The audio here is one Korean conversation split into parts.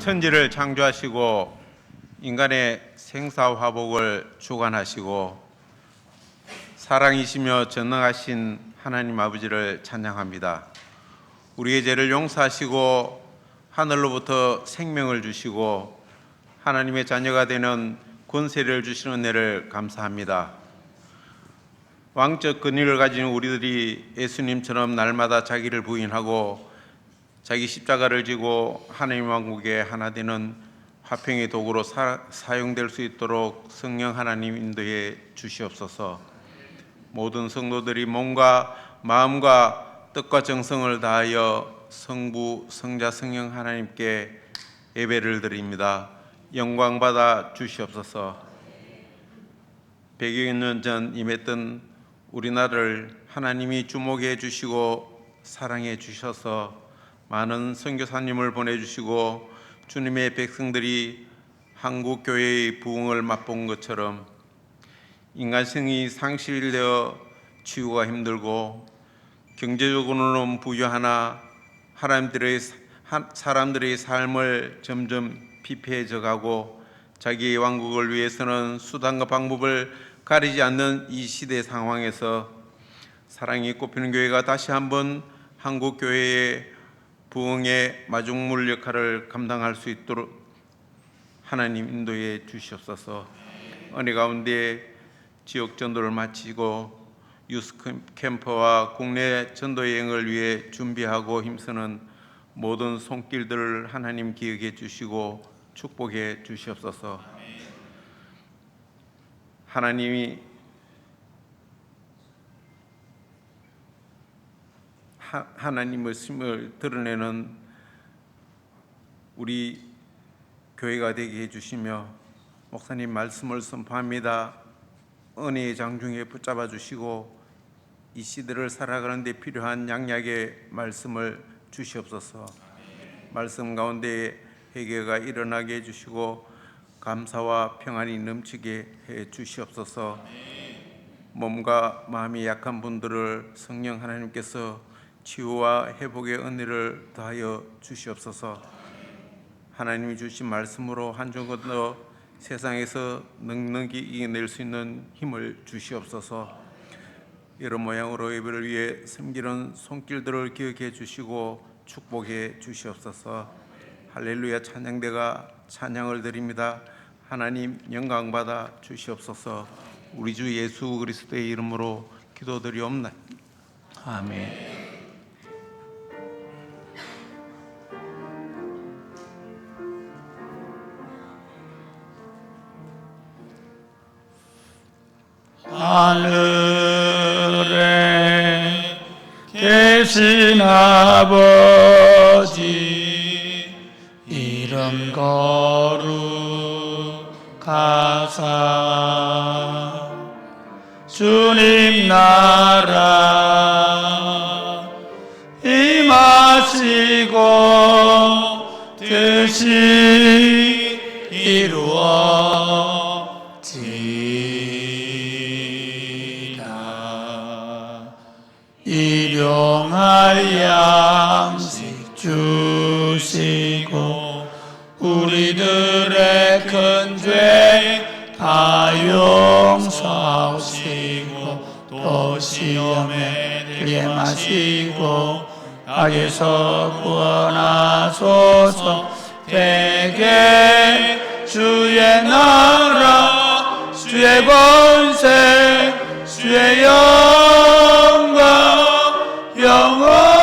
천지를 창조하시고 인간의 생사화복을 주관하시고 사랑이시며 전능하신 하나님 아버지를 찬양합니다. 우리의 죄를 용서하시고 하늘로부터 생명을 주시고 하나님의 자녀가 되는 권세를 주시는 은혜를 감사합니다. 왕적 권위를 가진 우리들이 예수님처럼 날마다 자기를 부인하고 자기 십자가를 지고 하나님 왕국의 하나 되는 화평의 도구로 사용될 수 있도록 성령 하나님 인도해 주시옵소서. 모든 성도들이 몸과 마음과 뜻과 정성을 다하여 성부, 성자, 성령 하나님께 예배를 드립니다. 영광 받아 주시옵소서. 100여 년 전 임했던 우리나라를 하나님이 주목해 주시고 사랑해 주셔서 많은 선교사님을 보내주시고 주님의 백성들이 한국 교회의 부흥을 맛본 것처럼 인간성이 상실되어 치유가 힘들고 경제적으로는 부유하나 사람들의 삶을 점점 피폐해져 가고 자기의 왕국을 위해서는 수단과 방법을 가리지 않는 이 시대 상황에서 사랑이 꽃피는 교회가 다시 한번 한국 교회의 부흥의 마중물 역할을 감당할 수 있도록 하나님 인도해 주시옵소서. 은혜 가운데 지역 전도를 마치고 유스 캠프와 국내 전도 여행을 위해 준비하고 힘쓰는 모든 손길들을 하나님 기억해 주시고 축복해 주시옵소서. 하나님의 심을 드러내는 우리 교회가 되게 해주시며 목사님 말씀을 선포합니다. 은혜의 장중에 붙잡아 주시고 이 시대를 살아가는 데 필요한 양약의 말씀을 주시옵소서. 말씀 가운데 회개가 일어나게 해주시고 감사와 평안이 넘치게 해 주시옵소서. 몸과 마음이 약한 분들을 성령 하나님께서 치유와 회복의 은혜를 더하여 주시옵소서. 하나님이 주신 말씀으로 한 주 건너 세상에서 넉넉히 이겨낼 수 있는 힘을 주시옵소서. 여러 모양으로 예배를 위해 섬기는 손길들을 기억해 주시고 축복해 주시옵소서. 할렐루야 찬양대가 찬양을 드립니다. 하나님 영광 받아 주시옵소서. 우리 주 예수 그리스도의 이름으로 기도드리옵나이다. 아멘. 하늘에 계신 아버지 이름 거룩하사 주님 나라 임하시고 뜻이 일용할 양식 주시고 우리들의 큰 죄 다 용서하시고 또 시험에 들게 마시고 악에서 구원하소서. 대개 주의 나라 주의 권세 주의 영광 영원히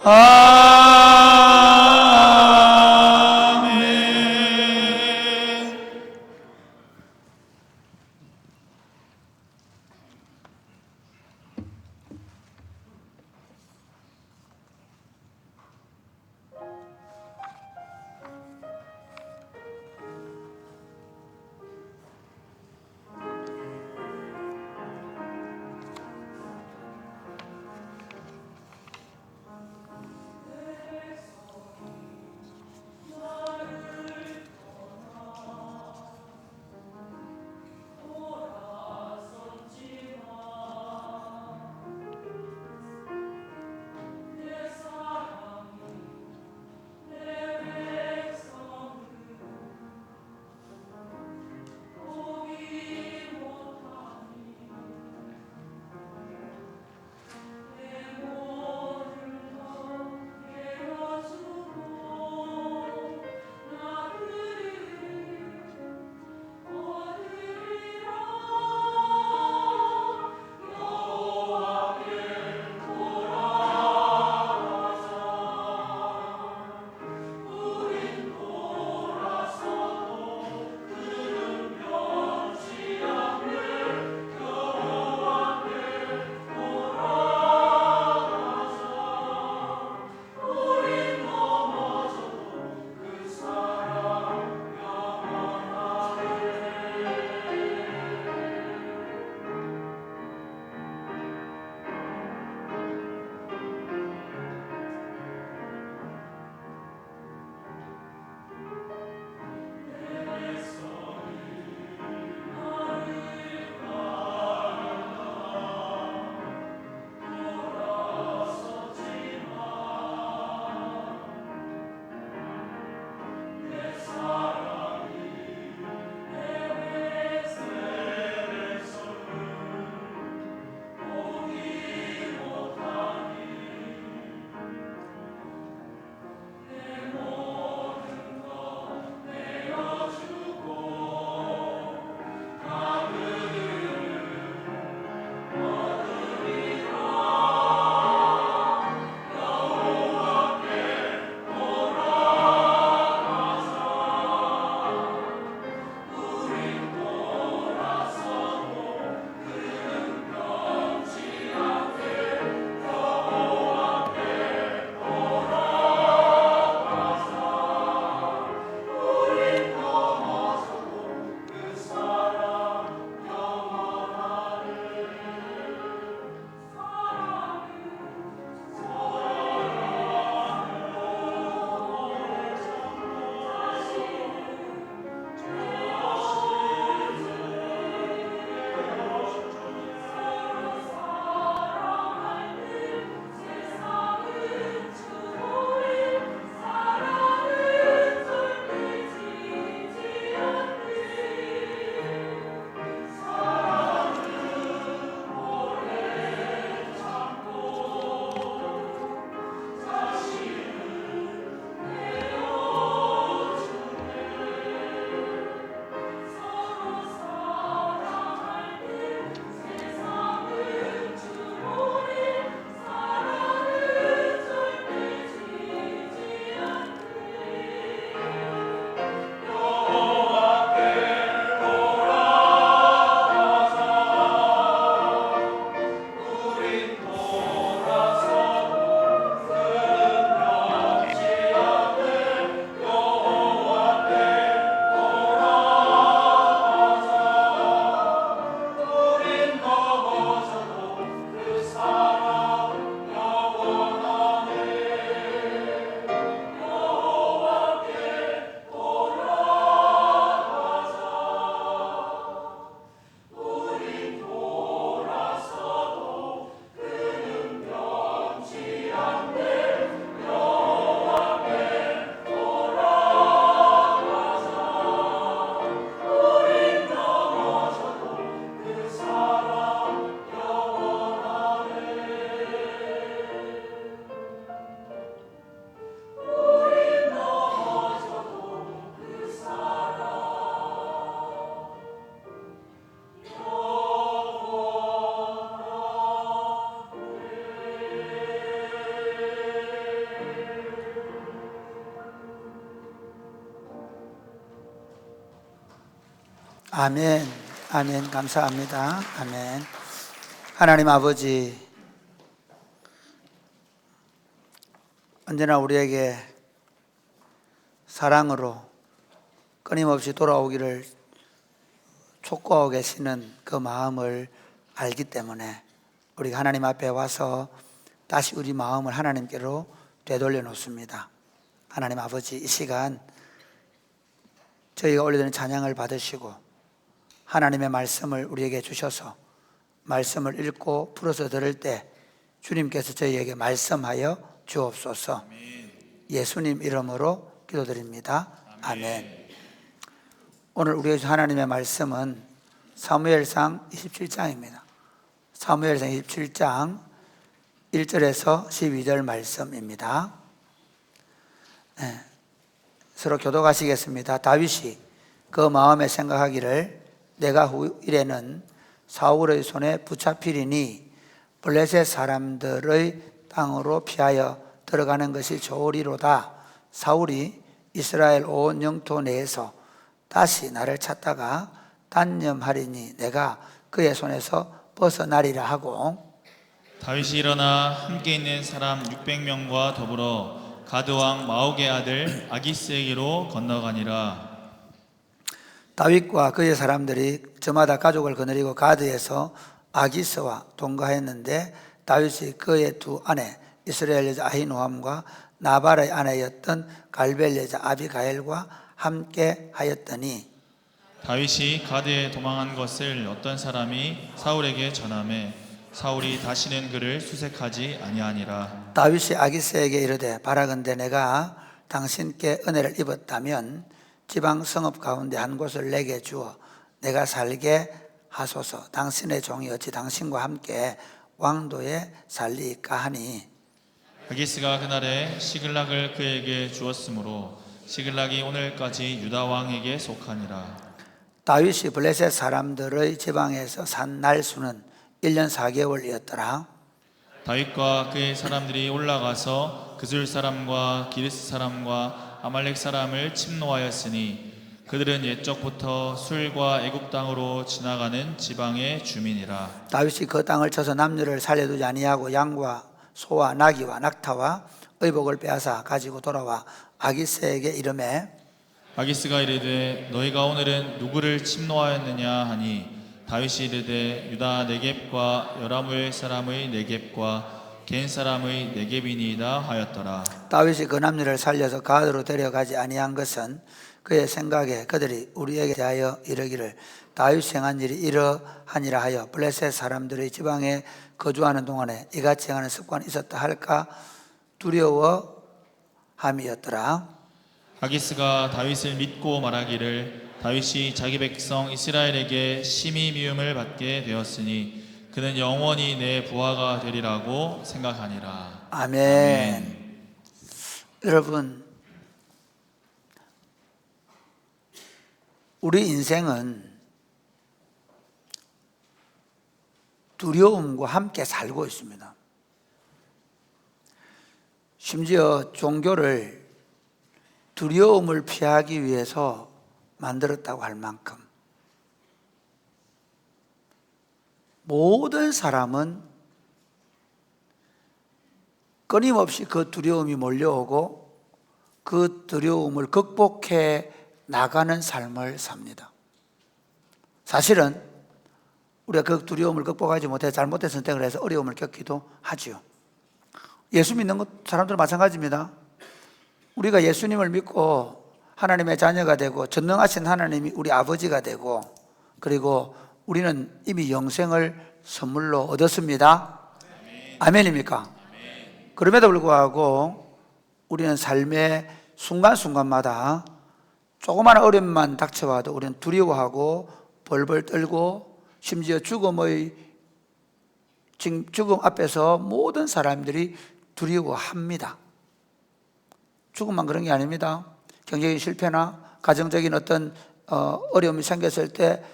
아멘. 아멘. 아멘. 감사합니다. 아멘. 하나님 아버지, 언제나 우리에게 사랑으로 끊임없이 돌아오기를 촉구하고 계시는 그 마음을 알기 때문에 우리가 하나님 앞에 와서 다시 우리 마음을 하나님께로 되돌려 놓습니다. 하나님 아버지, 이 시간 저희가 올려드리는 찬양을 받으시고 하나님의 말씀을 우리에게 주셔서 말씀을 읽고 풀어서 들을 때 주님께서 저희에게 말씀하여 주옵소서. 예수님 이름으로 기도드립니다. 아멘. 오늘 우리에게 하나님의 말씀은 사무엘상 27장입니다. 사무엘상 27장 1절에서 12절 말씀입니다. 서로 교독하시겠습니다. 다윗이 그 마음에 생각하기를 내가 후일에는 사울의 손에 붙잡히리니 블레셋 사람들의 땅으로 피하여 들어가는 것이 좋으리로다. 사울이 이스라엘 온 영토 내에서 다시 나를 찾다가 단념하리니 내가 그의 손에서 벗어나리라 하고, 다윗이 일어나 함께 있는 사람 600명과 더불어 가드왕 마옥의 아들 아기스에게로 건너가니라. 다윗과 그의 사람들이 저마다 가족을 거느리고 가드에서 아기스와 동거했는데 다윗이 그의 두 아내 이스라엘 여자 아히노함과 나발의 아내였던 갈벨 여자 아비가일과 함께 하였더니, 다윗이 가드에 도망한 것을 어떤 사람이 사울에게 전하매 사울이 다시는 그를 수색하지 아니하니라. 다윗이 아기스에게 이르되 바라건대 내가 당신께 은혜를 입었다면 지방 성읍 가운데 한 곳을 내게 주어 내가 살게 하소서. 당신의 종이 어찌 당신과 함께 왕도에 살리까 하니, 아기스가 그날에 시글락을 그에게 주었으므로 시글락이 오늘까지 유다 왕에게 속하니라. 다윗이 블레셋 사람들의 지방에서 산 날수는 1년 4개월이었더라. 다윗과 그의 사람들이 올라가서 그술 사람과 기르스 사람과 아말렉 사람을 침노하였으니 그들은 옛적부터 술과 애굽 땅으로 지나가는 지방의 주민이라. 다윗이 그 땅을 쳐서 남녀를 살려두지 아니하고 양과 소와 나귀와 낙타와 의복을 빼앗아 가지고 돌아와 아기스에게 이르매, 아기스가 이르되 너희가 오늘은 누구를 침노하였느냐 하니 다윗이 이르되 유다 네겝과 여라무엘 사람의 네겝과 겐 사람의 네겝이니이다 하였더라. 다윗이 그 남녀를 살려서 가드로 데려가지 아니한 것은 그의 생각에 그들이 우리에게 대하여 이르기를 다윗이 행한 일이 이러하니라 하여 블레셋 사람들의 지방에 거주하는 동안에 이같이 행하는 습관이 있었다 할까 두려워함이었더라. 아기스가 다윗을 믿고 말하기를 다윗이 자기 백성 이스라엘에게 심히 미움을 받게 되었으니 그는 영원히 내 부하가 되리라고 생각하니라. 아멘. 여러분, 우리 인생은 두려움과 함께 살고 있습니다. 심지어 종교를 두려움을 피하기 위해서 만들었다고 할 만큼 모든 사람은 끊임없이 그 두려움이 몰려오고 그 두려움을 극복해 나가는 삶을 삽니다. 사실은 우리가 그 두려움을 극복하지 못해 잘못된 선택을 해서 어려움을 겪기도 하지요. 예수 믿는 것 사람들은 마찬가지입니다. 우리가 예수님을 믿고 하나님의 자녀가 되고 전능하신 하나님이 우리 아버지가 되고 그리고 우리는 이미 영생을 선물로 얻었습니다. 아멘입니까? 그럼에도 불구하고 우리는 삶의 순간순간마다 조그마한 어려움만 닥쳐와도 우리는 두려워하고 벌벌 떨고 심지어 죽음 앞에서 모든 사람들이 두려워합니다. 죽음만 그런 게 아닙니다. 경제적인 실패나 가정적인 어떤 어려움이 생겼을 때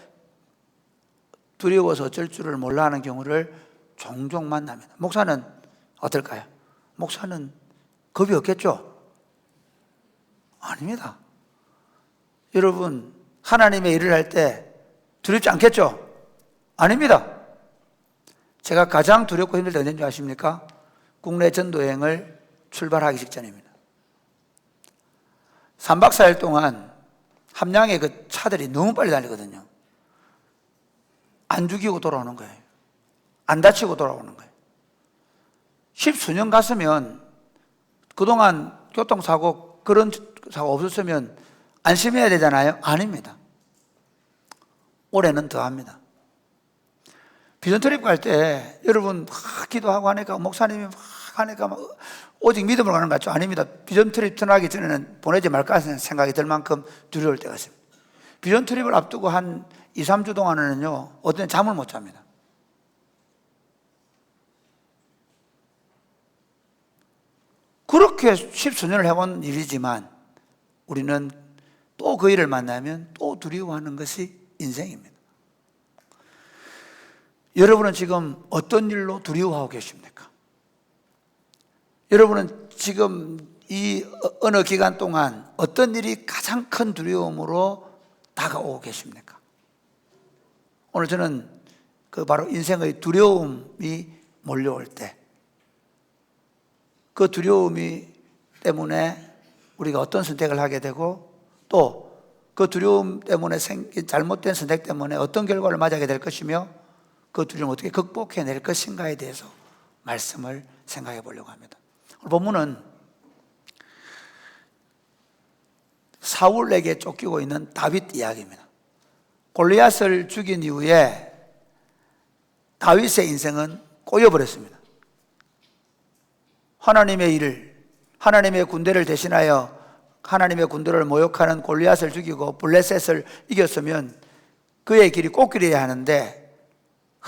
두려워서 어쩔 줄을 몰라 하는 경우를 종종 만납니다. 목사는 어떨까요? 목사는 겁이 없겠죠? 아닙니다. 여러분, 하나님의 일을 할 때 두렵지 않겠죠? 아닙니다. 제가 가장 두렵고 힘들 때 언제인 줄 아십니까? 국내 전도여행을 출발하기 직전입니다. 3박 4일 동안 함양의 그 차들이 너무 빨리 달리거든요. 안 죽이고 돌아오는 거예요. 안 다치고 돌아오는 거예요. 10수년 갔으면 그동안 교통사고, 그런 사고 없었으면 안심해야 되잖아요? 아닙니다. 올해는 더 합니다. 비전트립 갈 때 여러분 막 기도하고 하니까, 목사님이 막 하니까 막 오직 믿음으로 가는 것 같죠? 아닙니다. 비전트립 떠나기 전에는 보내지 말까 하는 생각이 들 만큼 두려울 때가 있습니다. 비전트립을 앞두고 한 2, 3주 동안은요, 어떤 때는 잠을 못 잡니다. 그렇게 10수년을 해본 일이지만 우리는 또 그 일을 만나면 또 두려워하는 것이 인생입니다. 여러분은 지금 어떤 일로 두려워하고 계십니까? 여러분은 지금 이 어느 기간 동안 어떤 일이 가장 큰 두려움으로 다가오고 계십니까? 오늘 저는 그 바로 인생의 두려움이 몰려올 때, 그 두려움이 때문에 우리가 어떤 선택을 하게 되고, 또 그 두려움 때문에 생긴 잘못된 선택 때문에 어떤 결과를 맞이하게 될 것이며, 그 두려움을 어떻게 극복해낼 것인가에 대해서 말씀을 생각해 보려고 합니다. 오늘 본문은 사울에게 쫓기고 있는 다윗 이야기입니다. 골리앗을 죽인 이후에 다윗의 인생은 꼬여버렸습니다. 하나님의 일을, 하나님의 군대를 대신하여 하나님의 군대를 모욕하는 골리앗을 죽이고 블레셋을 이겼으면 그의 길이 꽃길이어야 하는데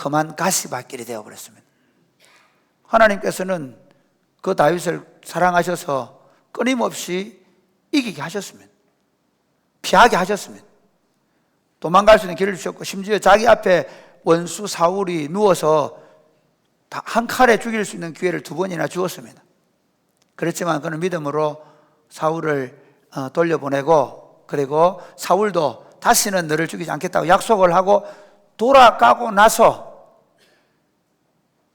험한 가시밭길이 되어버렸습니다. 하나님께서는 그 다윗을 사랑하셔서 끊임없이 이기게 하셨습니다. 피하게 하셨습니다. 도망갈 수 있는 길을 주셨고, 심지어 자기 앞에 원수 사울이 누워서 한 칼에 죽일 수 있는 기회를 2번이나 주었습니다. 그렇지만 그는 믿음으로 사울을 돌려보내고, 그리고 사울도 다시는 너를 죽이지 않겠다고 약속을 하고 돌아가고 나서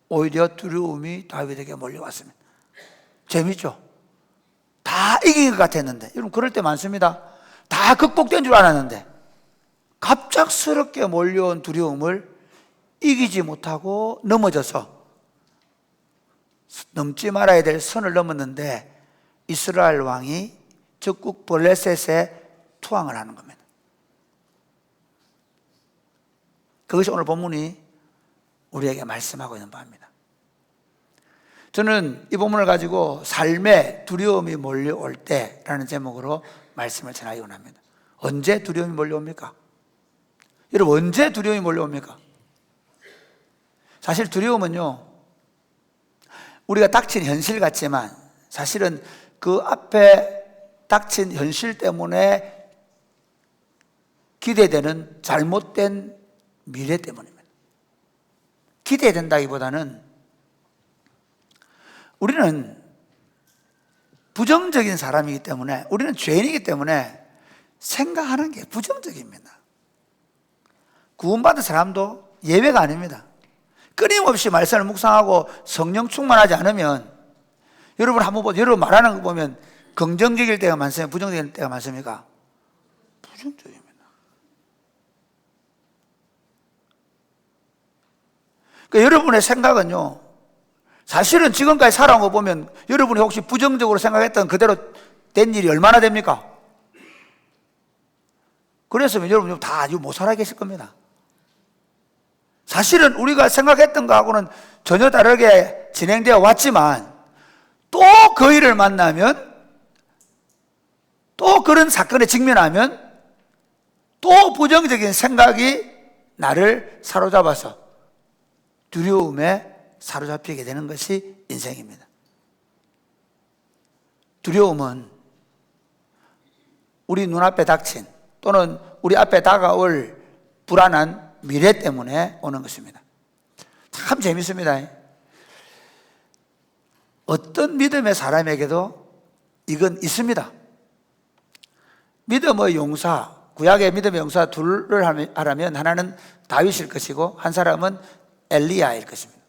오히려 두려움이 다윗에게 몰려왔습니다. 재밌죠? 다 이긴 것 같았는데, 여러분 그럴 때 많습니다. 다 극복된 줄 알았는데 갑작스럽게 몰려온 두려움을 이기지 못하고 넘어져서 넘지 말아야 될 선을 넘었는데 이스라엘 왕이 적국 블레셋에 투항을 하는 겁니다. 그것이 오늘 본문이 우리에게 말씀하고 있는 바입니다. 저는 이 본문을 가지고 삶에 두려움이 몰려올 때라는 제목으로 말씀을 전하기 원합니다. 언제 두려움이 몰려옵니까? 여러분, 언제 두려움이 몰려옵니까? 사실 두려움은요, 우리가 닥친 현실 같지만 사실은 그 앞에 닥친 현실 때문에 기대되는 잘못된 미래 때문입니다. 기대된다기보다는 우리는 부정적인 사람이기 때문에, 우리는 죄인이기 때문에 생각하는 게 부정적입니다. 구원받은 사람도 예외가 아닙니다. 끊임없이 말씀을 묵상하고 성령 충만하지 않으면, 여러분 한번 보세요. 여러분 말하는 거 보면 긍정적일 때가 많습니까? 부정적일 때가 많습니까? 부정적입니다. 그러니까 여러분의 생각은요, 사실은 지금까지 살아온 거 보면 여러분이 혹시 부정적으로 생각했던 그대로 된 일이 얼마나 됩니까? 그랬으면 여러분 다 못 살아 계실 겁니다. 사실은 우리가 생각했던 거하고는 전혀 다르게 진행되어 왔지만 또 그 일을 만나면, 또 그런 사건에 직면하면 또 부정적인 생각이 나를 사로잡아서 두려움에 사로잡히게 되는 것이 인생입니다. 두려움은 우리 눈앞에 닥친 또는 우리 앞에 다가올 불안한 미래 때문에 오는 것입니다. 참 재밌습니다. 어떤 믿음의 사람에게도 이건 있습니다. 믿음의 용사, 구약의 믿음의 용사 둘을 하라면 하나는 다윗일 것이고 한 사람은 엘리야일 것입니다.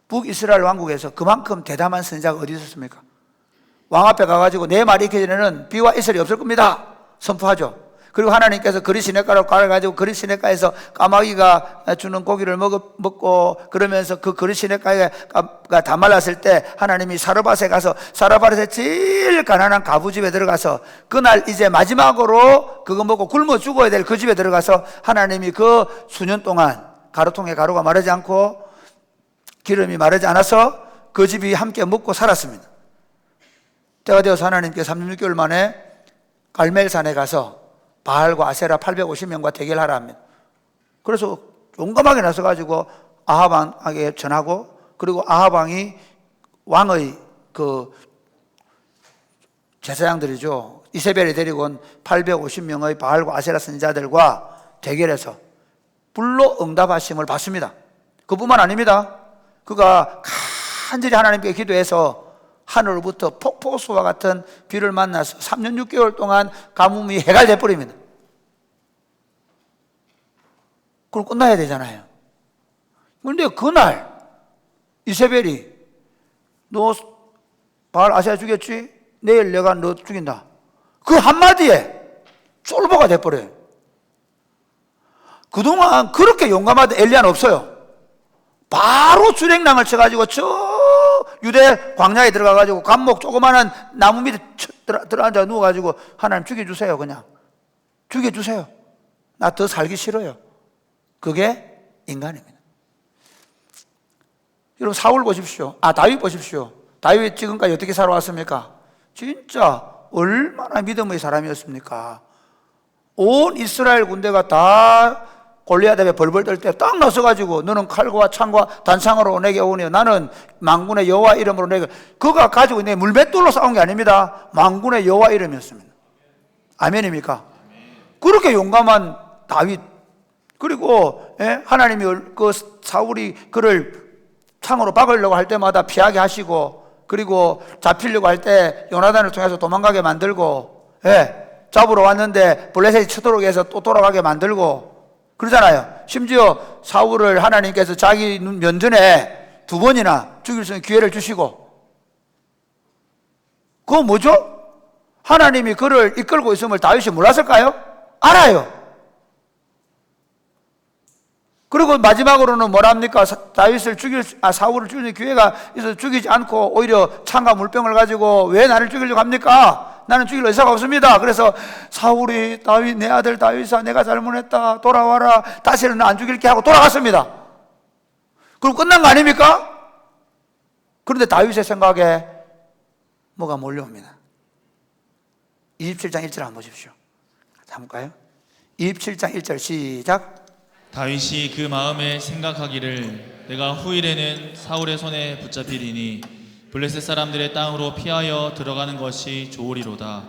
북이스라엘 왕국에서 그만큼 대담한 선지자가 어디 있었습니까? 왕 앞에 가가지고 내 말이 있기 전에는 비와 이슬이 없을 겁니다 선포하죠. 그리고 하나님께서 그리 시냇가로 가가지고 그리 시냇가에서 까마귀가 주는 고기를 먹고 그러면서 그 그리 시냇가가 다 말랐을 때 하나님이 사르밧에 가서 사르밧에 제일 가난한 가부 집에 들어가서 그날 이제 마지막으로 그거 먹고 굶어 죽어야 될 그 집에 들어가서 하나님이 그 수년 동안 가루통에 가루가 마르지 않고 기름이 마르지 않아서 그 집이 함께 먹고 살았습니다. 때가 되어서 하나님께서 3년 6개월 만에 갈멜산에 가서 바알과 아세라 850명과 대결하라 합니다. 그래서 용감하게 나서가지고 아합 왕에게 전하고, 그리고 아합 왕이 왕의 그 제사장들이죠, 이세벨이 데리고 온 850명의 바알과 아세라 선지자들과 대결해서 불로 응답하심을 받습니다. 그뿐만 아닙니다. 그가 간절히 하나님께 기도해서 하늘로부터 폭포수와 같은 비를 만나서 3년 6개월 동안 가뭄이 해갈돼 버립니다. 그럼 끝나야 되잖아요. 그런데 그날 이세벨이 너 바알 아세라 죽였지? 내일 내가 너 죽인다. 그 한마디에 쫄보가 돼버려요. 그동안 그렇게 용감하던 엘리야는 없어요. 바로 주랭랑을 쳐가지고 저 유대 광야에 들어가가지고 감목 조그마한 나무 밑에 들어앉아 누워가지고 하나님 죽여주세요. 그냥 죽여주세요. 나 더 살기 싫어요. 그게 인간입니다. 여러분 사울 보십시오. 다윗 보십시오. 다윗 지금까지 어떻게 살아왔습니까? 진짜 얼마나 믿음의 사람이었습니까? 온 이스라엘 군대가 다 골리앗 앞에 벌벌 떨 때 딱 나서가지고 너는 칼과 창과 단창으로 내게 오니 나는 만군의 여호와 이름으로 내게, 그가 가지고 있는 물맷돌로 싸운 게 아닙니다. 만군의 여호와 이름이었습니다. 아멘입니까? 그렇게 용감한 다윗, 그리고 하나님이 그 사울이 그를 창으로 박으려고 할 때마다 피하게 하시고, 그리고 잡히려고 할 때 요나단을 통해서 도망가게 만들고, 잡으러 왔는데 블레셋이 쳐들어오게 해서 또 돌아가게 만들고 그러잖아요. 심지어 사울을 하나님께서 자기 눈 면전에 2번이나 죽일 수 있는 기회를 주시고, 그거 뭐죠? 하나님이 그를 이끌고 있음을 다윗이 몰랐을까요? 알아요. 그리고 마지막으로는 뭐랍니까? 사울을 죽이는 기회가 있어서 죽이지 않고 오히려 창과 물병을 가지고 왜 나를 죽이려고 합니까? 나는 죽일 의사가 없습니다. 그래서 사울이 다윗, 내 아들 다윗아, 내가 잘못했다, 돌아와라, 다시는 나 안 죽일게 하고 돌아갔습니다. 그럼 끝난 거 아닙니까? 그런데 다윗의 생각에 뭐가 몰려옵니다. 27장 1절 한번 보십시오. 한번 볼까요? 27장 1절 시작. 다윗이 그 마음에 생각하기를 내가 후일에는 사울의 손에 붙잡히리니 블레셋 사람들의 땅으로 피하여 들어가는 것이 좋으리로다.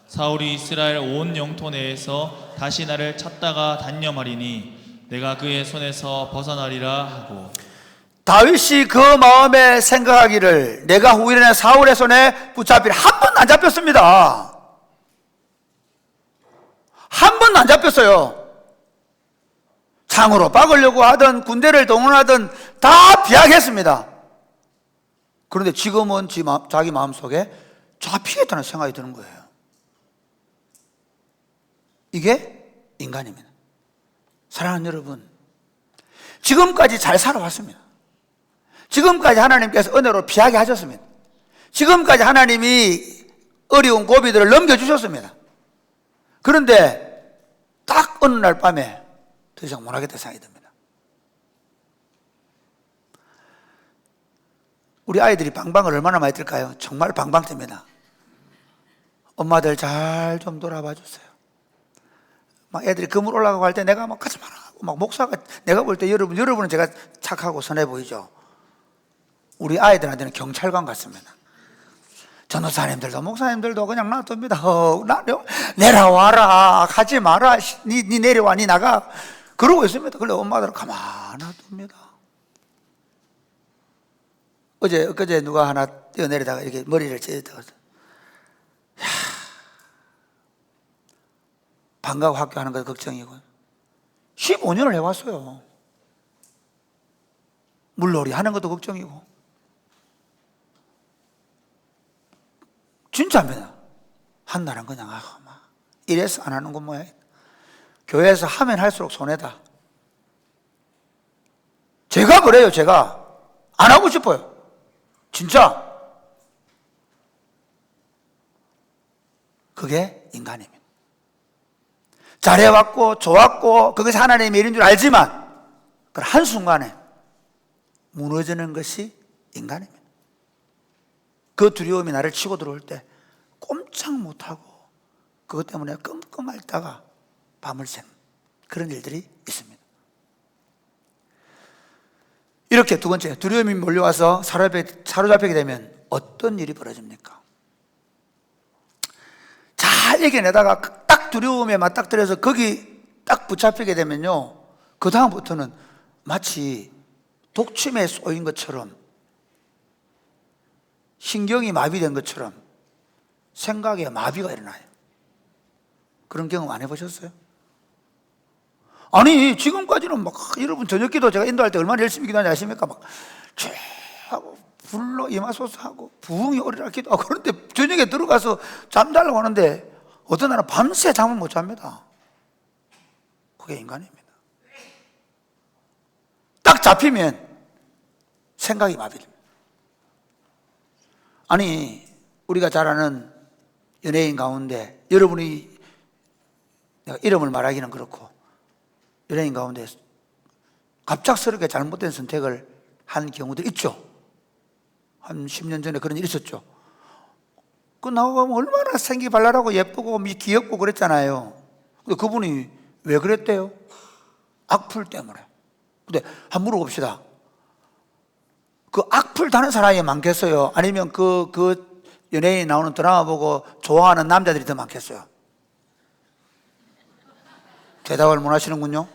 사울이 이스라엘 온 영토 내에서 다시 나를 찾다가 단념하리니 내가 그의 손에서 벗어나리라 하고. 다윗이 그 마음에 생각하기를 내가 후일에는 사울의 손에 붙잡히리. 한 번도 안 잡혔습니다. 한 번도 안 잡혔어요. 창으로 박으려고 하든 군대를 동원하든 다 비약했습니다. 그런데 지금은 자기 마음속에 잡히겠다는 생각이 드는 거예요. 이게 인간입니다. 사랑하는 여러분, 지금까지 잘 살아왔습니다. 지금까지 하나님께서 은혜로 피하게 하셨습니다. 지금까지 하나님이 어려운 고비들을 넘겨주셨습니다. 그런데 딱 어느 날 밤에 더 이상 못하겠다 생각이 듭니다. 우리 아이들이 방방을 얼마나 많이 뜰까요? 정말 방방 뜹니다. 엄마들 잘 좀 돌아봐 주세요. 막 애들이 그물 올라가고 할 때 내가 막 가지 마라 하고 막 목사가, 내가 볼 때 여러분은 제가 착하고 선해 보이죠? 우리 아이들한테는 경찰관 같습니다. 전도사님들도 목사님들도 그냥 놔둡니다. 내려와라, 가지 마라, 니 내려와, 니 나가, 그러고 있습니다. 그런데 엄마들은 가만 놔둡니다. 엊그제 누가 하나 뛰어내리다가 이렇게 머리를 찌르다가 방과후 학교 하는 것도 걱정이고 15년을 해왔어요. 물놀이 하는 것도 걱정이고 진짜입니다. 한나라는 그냥 막 이래서 안 하는 건 뭐야. 교회에서 하면 할수록 손해다. 제가 그래요. 제가 안 하고 싶어요. 진짜. 그게 인간입니다. 잘해왔고 좋았고 그것이 하나님의 일인 줄 알지만 그 한순간에 무너지는 것이 인간입니다. 그 두려움이 나를 치고 들어올 때 꼼짝 못하고 그것 때문에 끙끙 앓다가 밤을 샌 그런 일들이 있습니다. 이렇게 두 번째, 두려움이 몰려와서 사로잡히게 되면 어떤 일이 벌어집니까? 잘 이겨내다가 딱 두려움에 맞닥뜨려서 거기 딱 붙잡히게 되면요, 그 다음부터는 마치 독침에 쏘인 것처럼, 신경이 마비된 것처럼 생각에 마비가 일어나요. 그런 경험 안 해보셨어요? 아니, 지금까지는 막 여러분 저녁 기도 제가 인도할 때 얼마나 열심히 기도하는지 아십니까? 막 하고 불로 임하소서 하고 부흥이 오리라 기도하고, 그런데 저녁에 들어가서 잠자려고 하는데 어떤 날은 밤새 잠을 못 잡니다. 그게 인간입니다. 딱 잡히면 생각이 마비됩니다. 아니, 우리가 잘 아는 연예인 가운데, 여러분이 내가 이름을 말하기는 그렇고, 연예인 가운데 갑작스럽게 잘못된 선택을 한 경우도 있죠. 한 10년 전에 그런 일이 있었죠. 그 나오면 얼마나 생기 발랄하고 예쁘고 귀엽고 그랬잖아요. 근데 그분이 왜 그랬대요? 악플 때문에. 근데 한번 물어봅시다. 그 악플 다는 사람이 많겠어요? 아니면 그 연예인 나오는 드라마 보고 좋아하는 남자들이 더 많겠어요? 대답을 못 하시는군요.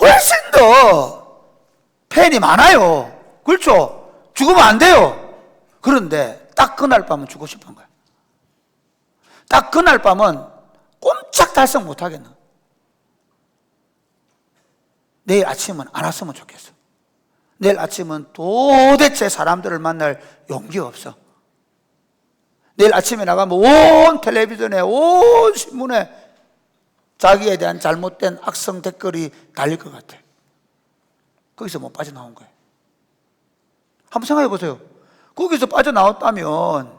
훨씬 더 팬이 많아요. 그렇죠? 죽으면 안 돼요. 그런데 딱 그날 밤은 죽고 싶은 거야. 딱 그날 밤은 꼼짝 달싹 못 하겠는. 내일 아침은 안 왔으면 좋겠어. 내일 아침은 도대체 사람들을 만날 용기가 없어. 내일 아침에 나가면 온 텔레비전에, 온 신문에 자기에 대한 잘못된 악성 댓글이 달릴 것 같아. 거기서 못 빠져나온 거예요. 한번 생각해 보세요. 거기서 빠져나왔다면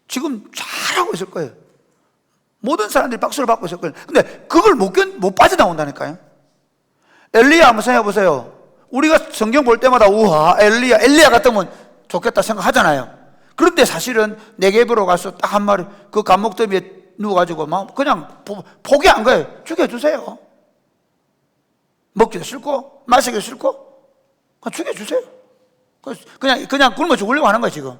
지금 잘하고 있을 거예요. 모든 사람들이 박수를 받고 있을 거예요. 근데 그걸 못 빠져나온다니까요. 엘리야 한번 생각해 보세요. 우리가 성경 볼 때마다 우와 엘리야 같으면 좋겠다 생각하잖아요. 그런데 사실은 네겝으로 가서 딱 한 마리 그 감목더미에 누워가지고 막 그냥 포기한 거예요. 죽여주세요. 먹기도 싫고 마시기도 싫고 그냥 죽여주세요. 그냥 굶어 죽으려고 하는 거예요 지금.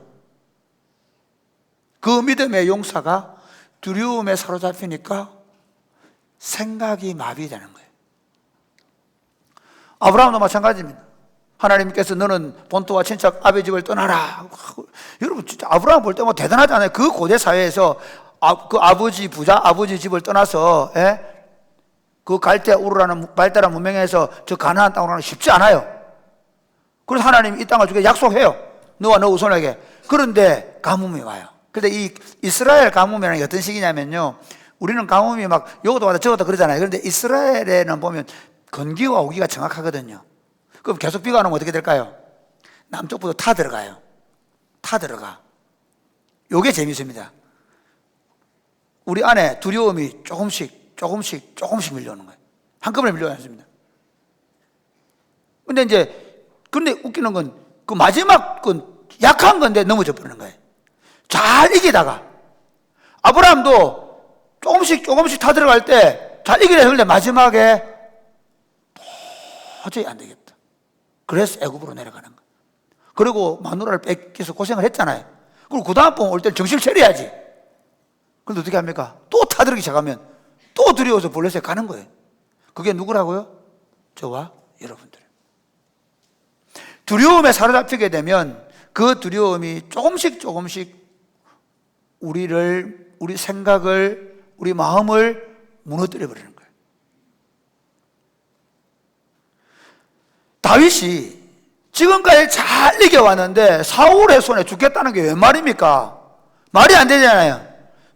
그 믿음의 용사가 두려움에 사로잡히니까 생각이 마비되는 거예요. 아브라함도 마찬가지입니다. 하나님께서 너는 본토와 친척 아버지 집을 떠나라. 여러분 진짜 아브라함 볼 때 뭐 대단하지 않아요? 그 고대 사회에서 그 아버지 부자 아버지 집을 떠나서 그 갈대 우르라는 발달한 문명에서 저 가나안 땅으로 가는 게 쉽지 않아요. 그래서 하나님이 이 땅을 주게 약속해요. 너와 너 후손에게. 그런데 가뭄이 와요. 근데 이 이스라엘 가뭄이라는 게 어떤 식이냐면요, 우리는 가뭄이 막 여기도 와도 저기도 그러잖아요. 그런데 이스라엘에는 보면 건기와 오기가 정확하거든요. 그럼 계속 비가 오면 어떻게 될까요? 남쪽부터 타 들어가요. 타 들어가. 요게 재밌습니다. 우리 안에 두려움이 조금씩 밀려오는 거예요. 한꺼번에 밀려오지 않습니다. 근데 웃기는 건 그 마지막 건 약한 건데 넘어져 버리는 거예요. 잘 이기다가 아브라함도 조금씩 타 들어갈 때 잘 이기려 했는데 마지막에 도저히 안 되겠다. 그래서 애굽으로 내려가는 거예요. 그리고 마누라를 뺏겨서 고생을 했잖아요. 그리고 그 다음 번 올 때 정신을 차려야지. 그런데 어떻게 합니까? 또 타들어기 시작하면 또 두려워서 블레셋에 가는 거예요. 그게 누구라고요? 저와 여러분들. 두려움에 사로잡히게 되면 그 두려움이 조금씩 우리를 우리 생각을, 우리 마음을 무너뜨려 버리는 거예요. 다윗이 지금까지 잘 이겨왔는데 사울의 손에 죽겠다는 게 웬 말입니까? 말이 안 되잖아요.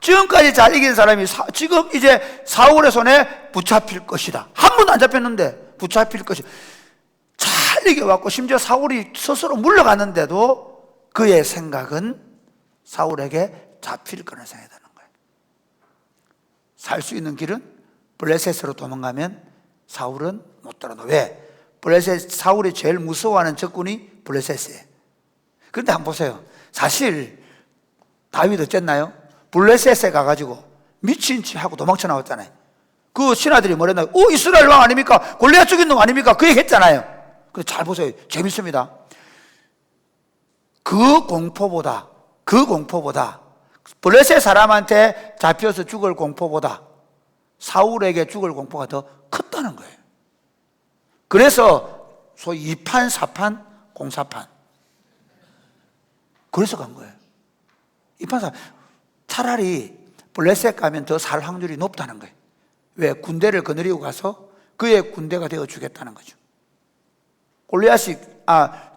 지금까지 잘 이긴 사람이 지금 이제 사울의 손에 붙잡힐 것이다. 한 번도 안 잡혔는데 붙잡힐 것이다. 잘 이겨왔고 심지어 사울이 스스로 물러갔는데도 그의 생각은 사울에게 잡힐 거라는 생각이 드는 거예요. 살 수 있는 길은 블레셋으로 도망가면 사울은 못 들어가. 왜? 블레셋, 사울이 제일 무서워하는 적군이 블레셋이에요. 그런데 한번 보세요. 사실 다윗 어쨌나요? 블레셋에 가가지고 미친 짓 하고 도망쳐 나왔잖아요. 그 신하들이 뭐랬나요? 이스라엘 왕 아닙니까? 골리앗 죽인 놈 아닙니까? 그 얘기 했잖아요. 근데 잘 보세요. 재밌습니다. 그 공포보다 블레셋 사람한테 잡혀서 죽을 공포보다 사울에게 죽을 공포가 더 컸다는 거예요. 그래서 소위 2판, 4판, 공사판. 그래서 간 거예요. 2판, 4판. 차라리 블레셋 가면 더 살 확률이 높다는 거예요. 왜? 군대를 거느리고 가서 그의 군대가 되어 주겠다는 거죠. 골리앗이,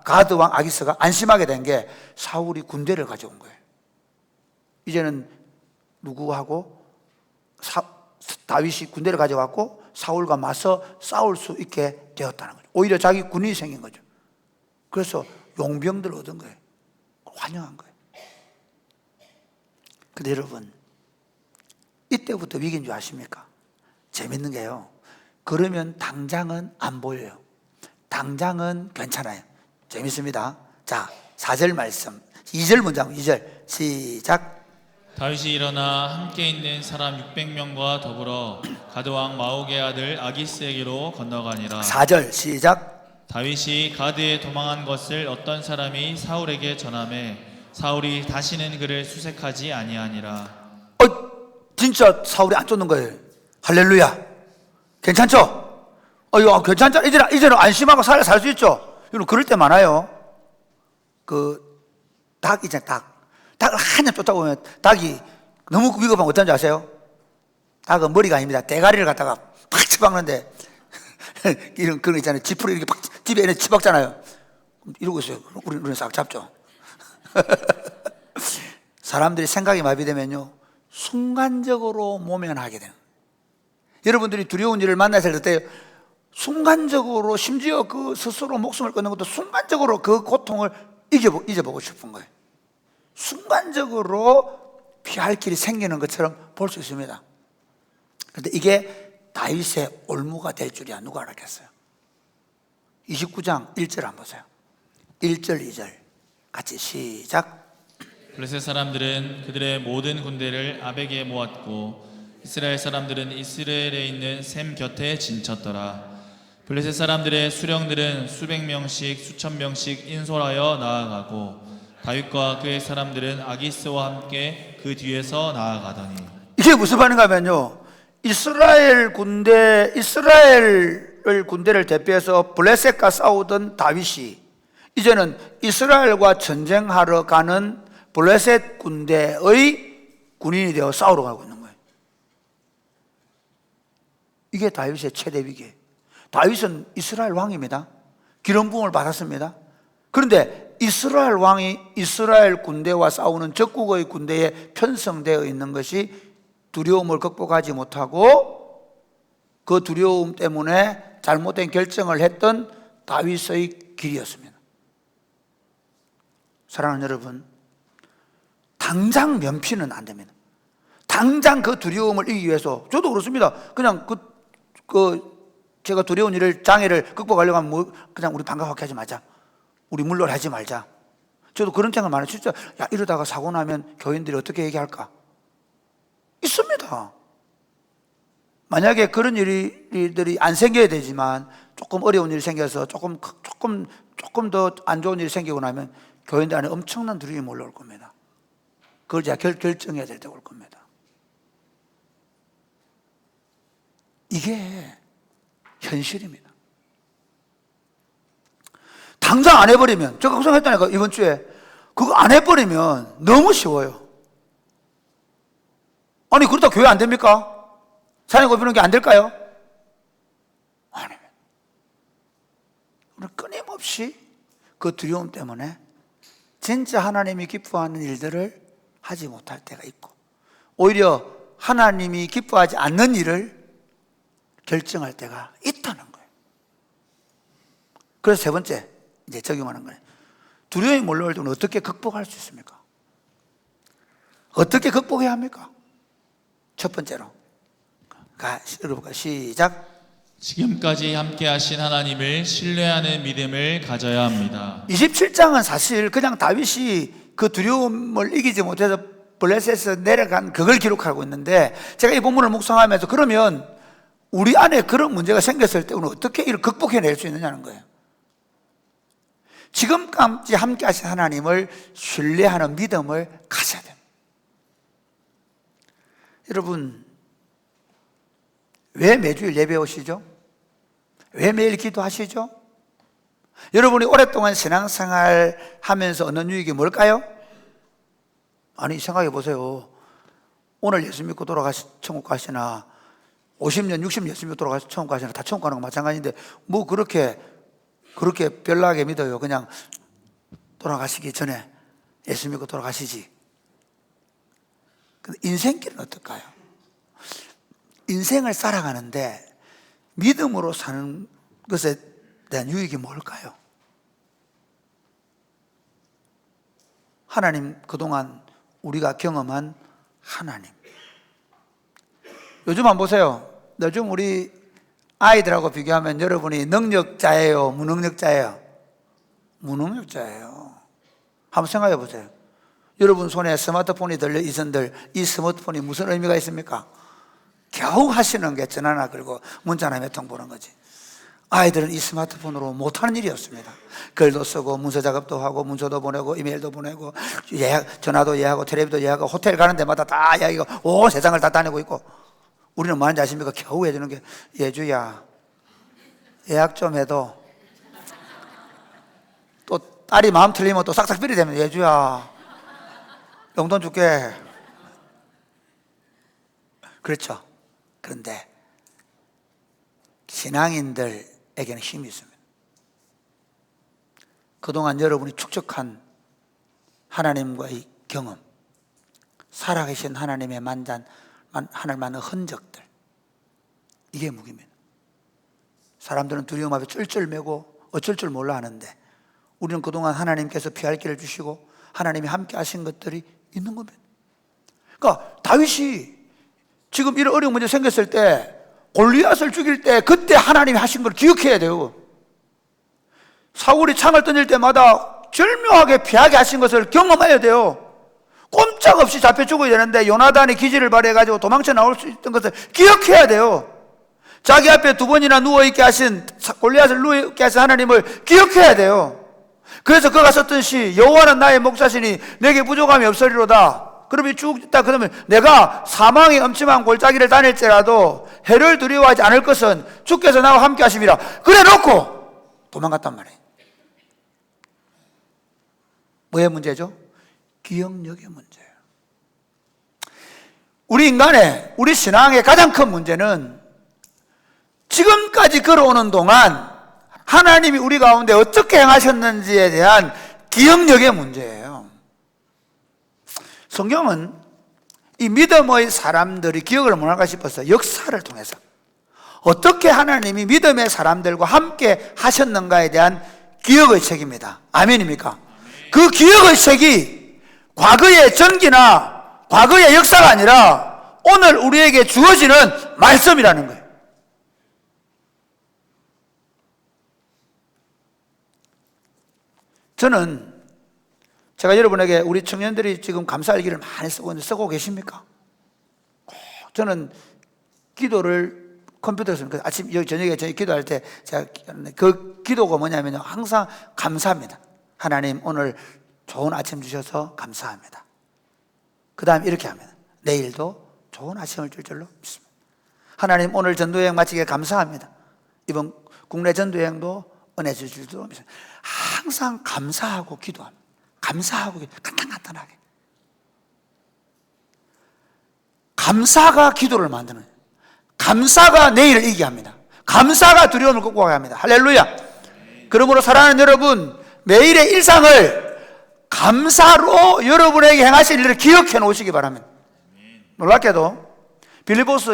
가드 왕 아기스가 안심하게 된 게 사울이 군대를 가져온 거예요. 이제는 누구하고 다윗이 군대를 가져왔고 사울과 맞서 싸울 수 있게 되었다는 거죠. 오히려 자기 군인이 생긴 거죠. 그래서 용병들을 얻은 거예요. 환영한 거예요. 근데 여러분, 이때부터 위기인 줄 아십니까? 재밌는 게요. 그러면 당장은 안 보여요. 당장은 괜찮아요. 재밌습니다. 자, 4절 말씀. 2절 문장, 2절. 시작. 다윗이 일어나 함께 있는 사람 600명과 더불어 가드왕 마옥의 아들 아기스에게로 건너가니라. 4절 시작. 다윗이 가드에 도망한 것을 어떤 사람이 사울에게 전하매 사울이 다시는 그를 수색하지 아니하니라. 진짜 사울이 안 쫓는 거예요. 할렐루야. 괜찮죠? 괜찮죠? 이제는 안심하고 살 수 있죠? 여러분, 그럴 때 많아요. 닭 있잖아요, 닭을 한참 쫓아보면 닭이 너무 위급하면 어떤지 아세요? 닭은 머리가 아닙니다. 대가리를 갖다가 팍 치박는데 이런 그런 거 있잖아요. 지푸를 이렇게 팍 집에 애는 치박잖아요. 이러고 있어요. 우리는 싹 잡죠. 사람들이 생각이 마비되면요 순간적으로 모면하게 되는. 여러분들이 두려운 일을 만나실 때 순간적으로 심지어 그 스스로 목숨을 끊는 것도 순간적으로 그 고통을 잊어보고 싶은 거예요. 순간적으로 피할 길이 생기는 것처럼 볼 수 있습니다. 그런데 이게 다윗의 올무가 될 줄이야 누가 알았겠어요? 29장 1절 한번 보세요. 1절 2절 같이 시작. 블레셋 사람들은 그들의 모든 군대를 아벡에 모았고 이스라엘 사람들은 이스라엘에 있는 셈 곁에 진쳤더라. 블레셋 사람들의 수령들은 수백 명씩 수천 명씩 인솔하여 나아가고 다윗과 그의 사람들은 아기스와 함께 그 뒤에서 나아가더니. 이게 무슨 말인가 하면요, 이스라엘 군대를 대표해서 블레셋과 싸우던 다윗이 이제는 이스라엘과 전쟁하러 가는 블레셋 군대의 군인이 되어 싸우러 가고 있는 거예요. 이게 다윗의 최대 위기예요. 다윗은 이스라엘 왕입니다. 기름 부음을 받았습니다. 그런데 이스라엘 왕이 이스라엘 군대와 싸우는 적국의 군대에 편성되어 있는 것이 두려움을 극복하지 못하고 그 두려움 때문에 잘못된 결정을 했던 다윗의 길이었습니다. 사랑하는 여러분, 당장 면피는 안 됩니다. 당장 그 두려움을 이기기 위해서, 저도 그렇습니다. 그냥 제가 두려운 장애를 극복하려고 하면 그냥 우리 반갑게 하지 말자, 우리 물러나지 말자. 저도 그런 생각 많아요. 진짜 이러다가 사고 나면 교인들이 어떻게 얘기할까? 있습니다. 만약에 그런 일들이 안 생겨야 되지만 조금 어려운 일이 생겨서 조금 더 안 좋은 일이 생기고 나면 교인들 안에 엄청난 두려움이 올라올 겁니다. 그걸 제가 결정해야 될 때가 올 겁니다. 이게 현실입니다. 당장 안 해버리면, 제가 걱정했다니까 이번 주에. 그거 안 해버리면 너무 쉬워요. 아니 그렇다고 교회 안 됩니까? 사랑이 꼽히는 게 안 될까요? 아니, 우리는 끊임없이 그 두려움 때문에 진짜 하나님이 기뻐하는 일들을 하지 못할 때가 있고, 오히려 하나님이 기뻐하지 않는 일을 결정할 때가 있다는 거예요. 그래서 세 번째 이제 적용하는 거예요. 두려움이 몰려올 때는 어떻게 극복할 수 있습니까? 어떻게 극복해야 합니까? 첫 번째로 읽어볼까요? 시작. 지금까지 함께 하신 하나님을 신뢰하는 믿음을 가져야 합니다. 27장은 사실 그냥 다윗이 그 두려움을 이기지 못해서 블레셋에서 내려간 그걸 기록하고 있는데, 제가 이 본문을 묵상하면서 그러면 우리 안에 그런 문제가 생겼을 때 우리는 어떻게 이를 극복해낼 수 있느냐는 거예요. 지금까지 함께 하신 하나님을 신뢰하는 믿음을 가져야 됩니다. 여러분, 왜 매주일 예배 오시죠? 왜 매일 기도하시죠? 여러분이 오랫동안 신앙생활 하면서 얻는 유익이 뭘까요? 아니 생각해 보세요. 오늘 예수 믿고 돌아가시 천국 가시나 50년 60년 예수 믿고 돌아가시 천국 가시나 다 천국 가는 거 마찬가지인데 뭐 그렇게 별나게 믿어요. 그냥 돌아가시기 전에 예수 믿고 돌아가시지. 근데 인생길은 어떨까요? 인생을 살아가는데 믿음으로 사는 것에 대한 유익이 뭘까요? 하나님, 그동안 우리가 경험한 하나님. 요즘 한번 보세요. 요즘 우리 아이들하고 비교하면 여러분이 능력자예요? 무능력자예요? 무능력자예요. 한번 생각해 보세요. 여러분 손에 스마트폰이 들려 있은들 이 스마트폰이 무슨 의미가 있습니까? 겨우 하시는 게 전화 하나 걸고 문자 하나 몇 통 보는 거지. 아이들은 이 스마트폰으로 못하는 일이 없습니다. 글도 쓰고 문서 작업도 하고 문서도 보내고 이메일도 보내고 전화도 예약하고 텔레비도 예약하고 호텔 가는 데마다 다 예약하고 온 세상을 다 다니고 있고, 우리는 뭐 하는지 아십니까? 겨우 해주는 게, 예주야 예약 좀 해도, 또 딸이 마음 틀리면 또 싹싹 빌이 되면 예주야 용돈 줄게. 그렇죠. 그런데 신앙인들에게는 힘이 있습니다. 그동안 여러분이 축적한 하나님과의 경험, 살아계신 하나님의 하늘 많은 흔적들, 이게 무기입니다. 사람들은 두려움 앞에 쫄쫄매고 어쩔 줄 몰라 하는데, 우리는 그동안 하나님께서 피할 길을 주시고 하나님이 함께 하신 것들이 있는 겁니다. 그러니까 다윗이 지금 이런 어려운 문제 생겼을 때, 골리앗을 죽일 때 그때 하나님이 하신 걸 기억해야 돼요. 사울이 창을 던질 때마다 절묘하게 피하게 하신 것을 경험해야 돼요. 꼼짝없이 잡혀 죽어야 되는데 요나단이 기지를 발휘해가지고 도망쳐 나올 수 있던 것을 기억해야 돼요. 자기 앞에 두 번이나 누워있게 하신, 골리앗을 누워있게 하신 하나님을 기억해야 돼요. 그래서 그가 썼던 시, 여호와는 나의 목자시니 내게 부족함이 없으리로다. 그러면 쭉 있다. 그러면 내가 사망의 엄침한 골짜기를 다닐지라도 해를 두려워하지 않을 것은 주께서 나와 함께 하심이라. 그래 놓고 도망갔단 말이에요. 뭐의 문제죠? 기억력의 문제예요. 우리 인간의, 우리 신앙의 가장 큰 문제는 지금까지 걸어오는 동안 하나님이 우리 가운데 어떻게 행하셨는지에 대한 기억력의 문제예요. 성경은 이 믿음의 사람들이 기억을 못할까 싶어서 역사를 통해서 어떻게 하나님이 믿음의 사람들과 함께 하셨는가에 대한 기억의 책입니다. 아멘입니까? 그 기억의 책이 과거의 전기나 과거의 역사가 아니라 오늘 우리에게 주어지는 말씀이라는 거예요. 저는 제가 여러분에게, 우리 청년들이 지금 감사일기를 많이 쓰고 계십니까? 저는 기도를 컴퓨터에서 아침, 저녁에 저희 기도할 때 제가 그 기도가 뭐냐면요, 항상 감사합니다. 하나님 오늘 좋은 아침 주셔서 감사합니다. 그 다음에 이렇게 합니다. 내일도 좋은 아침을 줄 줄로 믿습니다. 하나님 오늘 전도여행 마치게 감사합니다. 이번 국내 전도여행도 은혜 주실 줄로 믿습니다. 항상 감사하고 기도합니다. 감사하고 간단하게. 감사가 기도를 만드는 거예요. 감사가 내일을 이기게 합니다. 감사가 두려움을 극복하게 합니다. 할렐루야. 그러므로 사랑하는 여러분, 매일의 일상을 감사로 여러분에게 행하실 일을 기억해 놓으시기 바랍니다. 놀랍게도 빌립보서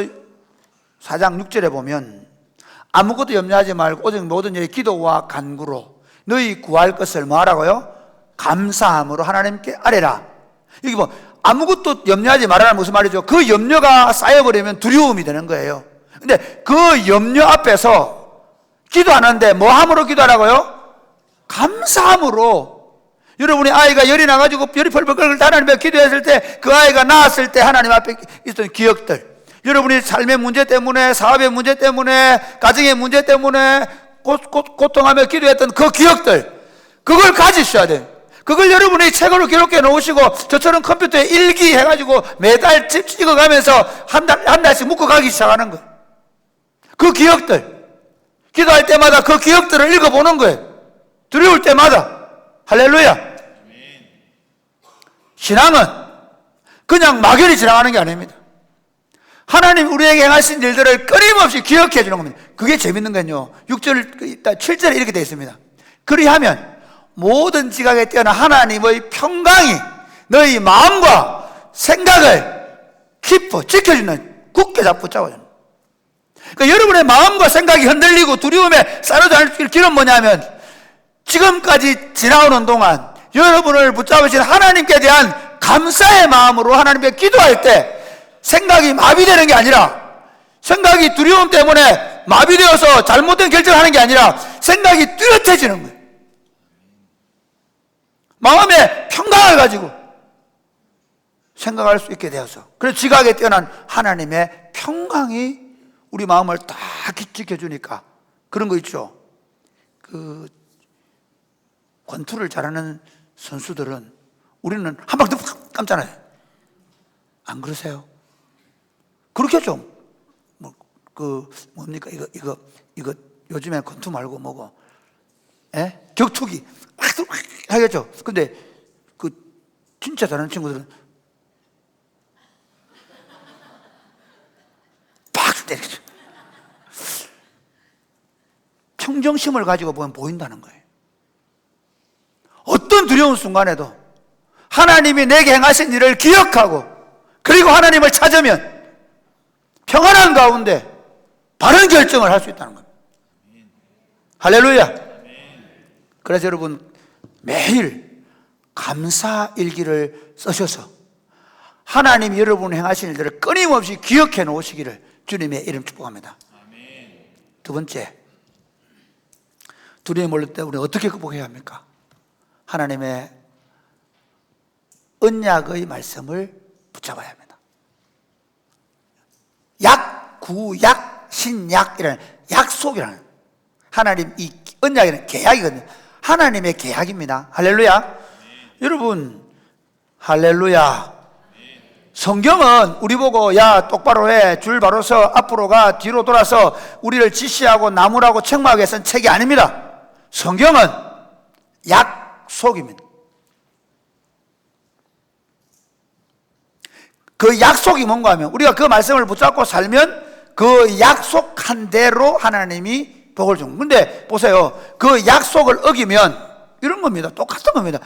4장 6절에 보면 아무것도 염려하지 말고 오직 모든 일에 기도와 간구로 너희 구할 것을 뭐 하라고요? 감사함으로 하나님께 아뢰라. 여기 뭐 아무것도 염려하지 말아라 무슨 말이죠? 그 염려가 쌓여버리면 두려움이 되는 거예요. 근데 그 염려 앞에서 기도하는데 뭐 함으로 기도하라고요? 감사함으로. 여러분이 아이가 열이 나가지고 열이 펄펄 끓고 하나님 앞에 기도했을 때 그 아이가 낳았을 때 하나님 앞에 있던 기억들, 여러분이 삶의 문제 때문에, 사업의 문제 때문에, 가정의 문제 때문에 고통하며 기도했던 그 기억들, 그걸 가지셔야 돼요. 그걸 여러분이 책으로 기록해 놓으시고 저처럼 컴퓨터에 일기 해가지고 매달 찍어가면서 한 달씩 묶어가기 시작하는 거예요. 그 기억들, 기도할 때마다 그 기억들을 읽어보는 거예요. 두려울 때마다. 할렐루야. 신앙은 그냥 막연히 지나가는 게 아닙니다. 하나님 우리에게 행하신 일들을 끊임없이 기억해 주는 겁니다. 그게 재밌는 건요, 6절, 7절에 이렇게 되어 있습니다. 그리하면 모든 지각에 뛰어난 하나님의 평강이 너희 마음과 생각을 깊어 지켜주는, 굳게 잡고 붙잡아주는. 그러니까 여러분의 마음과 생각이 흔들리고 두려움에 사로잡힐 길은 뭐냐면, 지금까지 지나오는 동안 여러분을 붙잡으신 하나님께 대한 감사의 마음으로 하나님께 기도할 때 생각이 마비되는 게 아니라, 생각이 두려움 때문에 마비되어서 잘못된 결정을 하는 게 아니라 생각이 뚜렷해지는 거예요. 마음의 평강을 가지고 생각할 수 있게 되어서, 그래서 지각에 뛰어난 하나님의 평강이 우리 마음을 다 지켜주니까. 그런 거 있죠. 그 권투를 잘하는 선수들은 우리는 한 방에 팍 감잖아요. 안 그러세요? 그렇겠죠. 뭡니까? 이거 요즘에 권투 말고 뭐고, 격투기 하겠죠. 근데 진짜 잘하는 친구들은 팍 때리죠. 평정심을 가지고 보면 보인다는 거예요. 어떤 두려운 순간에도 하나님이 내게 행하신 일을 기억하고, 그리고 하나님을 찾으면 평안한 가운데 바른 결정을 할 수 있다는 겁니다. 할렐루야. 그래서 여러분, 매일 감사 일기를 쓰셔서 하나님이 여러분이 행하신 일들을 끊임없이 기억해 놓으시기를 주님의 이름 축복합니다. 두 번째, 두려움이 몰릴 때 우리 어떻게 극복해야 합니까? 하나님의 언약의 말씀을 붙잡아야 합니다. 약, 구약, 신약이라는 약속이라는, 하나님 이 언약이라는 계약이거든요. 하나님의 계약입니다. 할렐루야. 여러분, 할렐루야. 성경은 우리 보고 야 똑바로 해, 줄 바로 서, 앞으로 가, 뒤로 돌아서 우리를 지시하고 나무라고 책망하게 쓴 책이 아닙니다. 성경은 약속입니다. 그 약속이 뭔가 하면 우리가 그 말씀을 붙잡고 살면 그 약속한 대로 하나님이 복을 줍니다. 근데 보세요, 그 약속을 어기면 이런 겁니다. 똑같은 겁니다.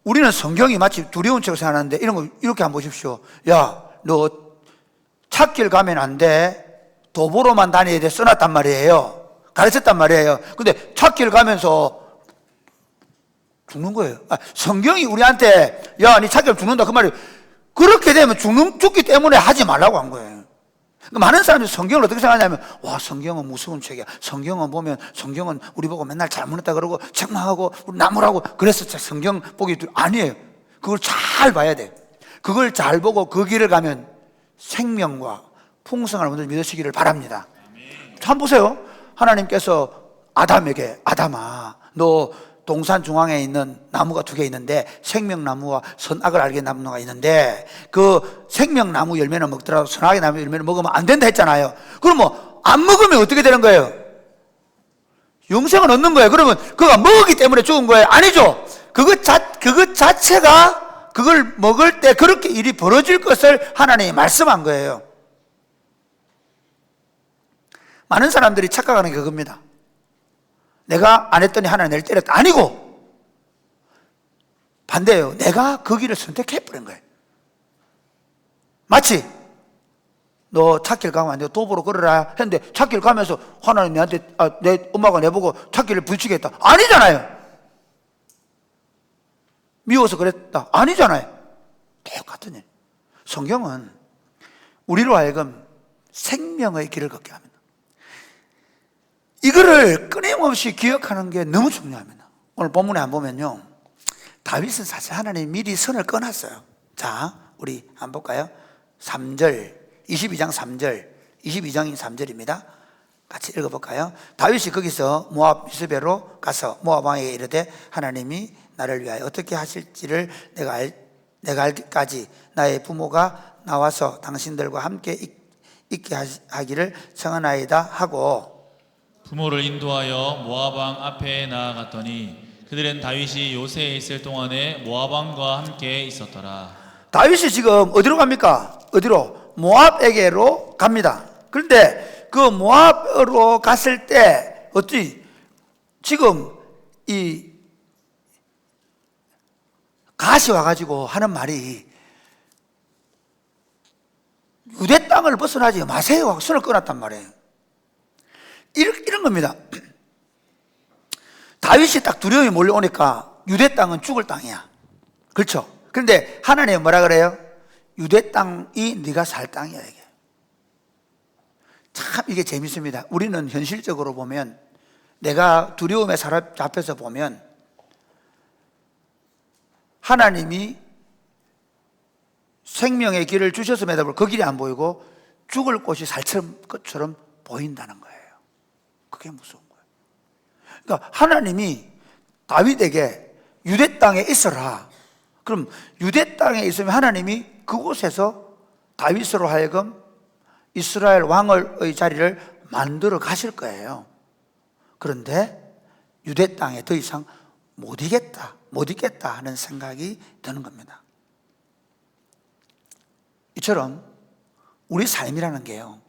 우리는 성경이 마치 두려운 책을 생각하는데 이런 거 이렇게 한번 보십시오. 야, 너 찻길 가면 안 돼, 도보로만 다녀야 돼 써놨단 말이에요. 가르쳤단 말이에요. 근데 찻길 가면서 죽는 거예요. 성경이 우리한테 야, 니 찻길 죽는다 그 말이에요. 그렇게 되면 죽기 때문에 하지 말라고 한 거예요. 많은 사람들이 성경을 어떻게 생각하냐면, 와, 성경은 무서운 책이야. 성경은 보면, 성경은 우리 보고 맨날 잘못했다 그러고 책망하고 나무라고 그래서 성경 보기 아니에요. 그걸 잘 봐야 돼요. 그걸 잘 보고 그 길을 가면 생명과 풍성함을 먼저 믿으시기를 바랍니다. 한번 보세요. 하나님께서 아담에게, 아담아, 너 동산 중앙에 있는 나무가 2개 있는데 생명나무와 선악을 알게 나무가 있는데 그 생명나무 열매는 먹더라도 선악의 나무 열매는 먹으면 안 된다 했잖아요. 그럼 뭐 안 먹으면 어떻게 되는 거예요? 영생을 얻는 거예요. 그러면 그가 먹었기 때문에 죽은 거예요? 아니죠. 그것 자체가 그걸 먹을 때 그렇게 일이 벌어질 것을 하나님이 말씀한 거예요. 많은 사람들이 착각하는 게 그겁니다. 내가 안 했더니 하나님 내를 때렸다. 아니고 반대예요. 내가 그 길을 선택해버린 거예요. 마치 너 찾길 가면 안 돼. 도보로 걸어라 했는데 찾길 가면서 하나님 내한테 내 엄마가 내보고 찾길을 부딪히겠다. 아니잖아요. 미워서 그랬다. 아니잖아요. 똑같은 일. 성경은 우리로 하여금 생명의 길을 걷게 합니다. 이거를 끊임없이 기억하는 게 너무 중요합니다. 오늘 본문에 안 보면요, 다윗은 사실 하나님이 미리 선을 꺼놨어요. 자, 우리 한번 볼까요? 3절, 22장 3절, 22장이 3절입니다. 같이 읽어볼까요? 다윗이 거기서 모압 미스베로 가서 모압 왕에게 이르되 하나님이 나를 위하여 어떻게 하실지를 내가 알기까지 나의 부모가 나와서 당신들과 함께 있게 하기를 청하나이다 하고, 부모를 인도하여 모압 왕 앞에 나아갔더니 그들은 다윗이 요새에 있을 동안에 모압 왕과 함께 있었더라. 다윗이 지금 어디로 갑니까? 어디로? 모압에게로 갑니다. 그런데 그 모압으로 갔을 때 어찌 지금 이 가시 와가지고 하는 말이 유대 땅을 벗어나지 마세요 하고 손을 끊었단 말이에요. 이런 겁니다. 다윗이 딱 두려움이 몰려오니까 유대 땅은 죽을 땅이야. 그렇죠? 그런데 하나님은 뭐라 그래요? 유대 땅이 네가 살 땅이야. 이게 참 이게 재밌습니다. 우리는 현실적으로 보면, 내가 두려움에 사로잡혀서 보면 하나님이 생명의 길을 주셨음에도 그 길이 안 보이고 죽을 곳이 살 것처럼 보인다는 거예요. 그게 무서운 거예요. 그러니까 하나님이 다윗에게 유대 땅에 있어라. 그럼 유대 땅에 있으면 하나님이 그곳에서 다윗으로 하여금 이스라엘 왕의 자리를 만들어 가실 거예요. 그런데 유대 땅에 더 이상 못 있겠다 하는 생각이 드는 겁니다. 이처럼 우리 삶이라는 게요,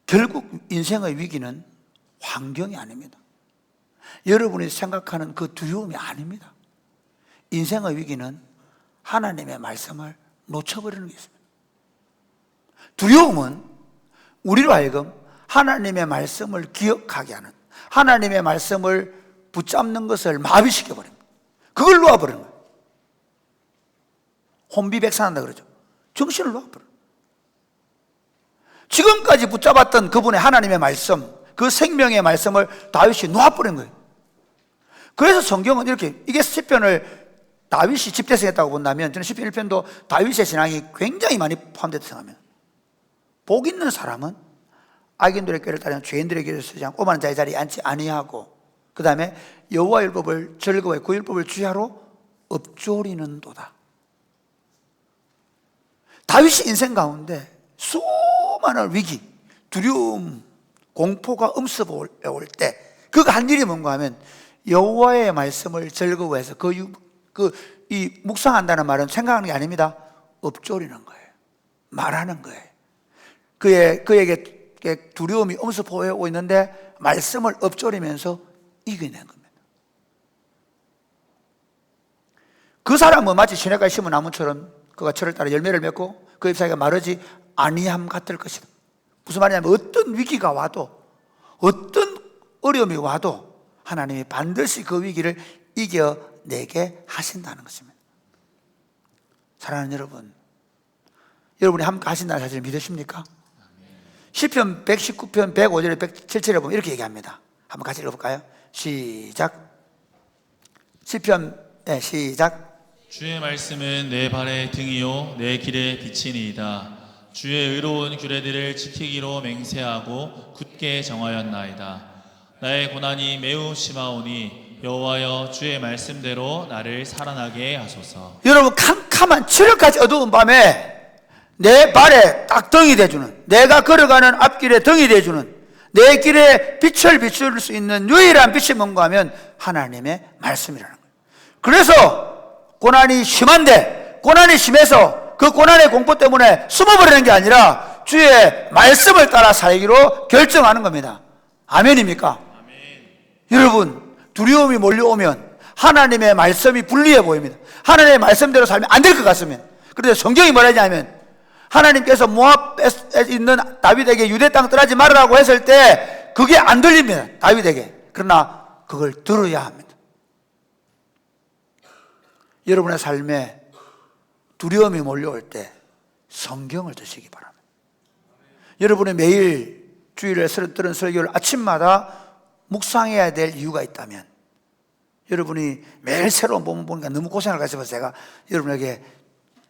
결국 인생의 위기는 환경이 아닙니다. 여러분이 생각하는 그 두려움이 아닙니다. 인생의 위기는 하나님의 말씀을 놓쳐버리는 게 있습니다. 두려움은 우리로 하여금 하나님의 말씀을 기억하게 하는, 하나님의 말씀을 붙잡는 것을 마비시켜버립니다. 그걸 놓아버리는 거예요. 혼비백산한다 그러죠. 정신을 놓아버려요. 지금까지 붙잡았던 그분의 하나님의 말씀, 그 생명의 말씀을 다윗이 놓아버린 거예요. 그래서 성경은 이렇게, 이게 시편을 다윗이 집대성했다고 본다면, 저는 시편 1편도 다윗의 신앙이 굉장히 많이 포함됐다고 생각합니다. 복 있는 사람은 악인들의 꾀를 따르는 죄인들의 길을 서지 않고 오만한 자의 자리에 앉지 아니하고, 그 다음에 여호와의 율법을 즐거워해 그 율법을 주야로 엎조리는도다. 다윗이 인생 가운데 수많은 위기, 두려움, 공포가 엄습해 올 때 그가 한 일이 뭔가 하면 여호와의 말씀을 즐거워해서 이 묵상한다는 말은 생각하는 게 아닙니다. 엎조리는 거예요. 말하는 거예요. 그에게 두려움이 엄습해 오고 있는데 말씀을 엎조리면서 이겨낸 겁니다. 그 사람은 마치 시냇가에 심은 나무처럼 그가 철을 따라 열매를 맺고 그 잎사귀가 마르지 아니함 같을 것이다. 무슨 말이냐면 어떤 위기가 와도, 어떤 어려움이 와도 하나님이 반드시 그 위기를 이겨내게 하신다는 것입니다. 사랑하는 여러분, 여러분이 함께 하신다는 사실을 믿으십니까? 시편 119편 105절에 107절에 보면 이렇게 얘기합니다. 한번 같이 읽어볼까요? 시작. 시편, 시작. 주의 말씀은 내 발의 등이요 내 길의 빛이니이다. 주의 의로운 규례들을 지키기로 맹세하고 굳게 정하였나이다. 나의 고난이 매우 심하오니 여호와여 주의 말씀대로 나를 살아나게 하소서. 여러분, 캄캄한 칠흑같이 어두운 밤에 내 발에 딱 등이 돼주는, 내가 걸어가는 앞길에 등이 돼주는, 내 길에 빛을 비출 수 있는 유일한 빛이 뭔가 하면 하나님의 말씀이라는 거예요. 그래서 고난이 심한데 고난이 심해서 그 고난의 공포 때문에 숨어버리는 게 아니라 주의 말씀을 따라 살기로 결정하는 겁니다. 아멘입니까? 여러분, 두려움이 몰려오면 하나님의 말씀이 불리해 보입니다. 하나님의 말씀대로 살면 안 될 것 같습니다. 그런데 성경이 뭐라 하냐면 하나님께서 모압에 있는 다윗에게 유대 땅 떠나지 말으라고 했을 때 그게 안 들립니다. 다윗에게. 그러나 그걸 들어야 합니다. 여러분의 삶에 두려움이 몰려올 때 성경을 드시기 바랍니다. 여러분이 매일 주일에 들은 설교를 아침마다 묵상해야 될 이유가 있다면, 여러분이 매일 새로운 본문 보니까 너무 고생을 가셔서 제가 여러분에게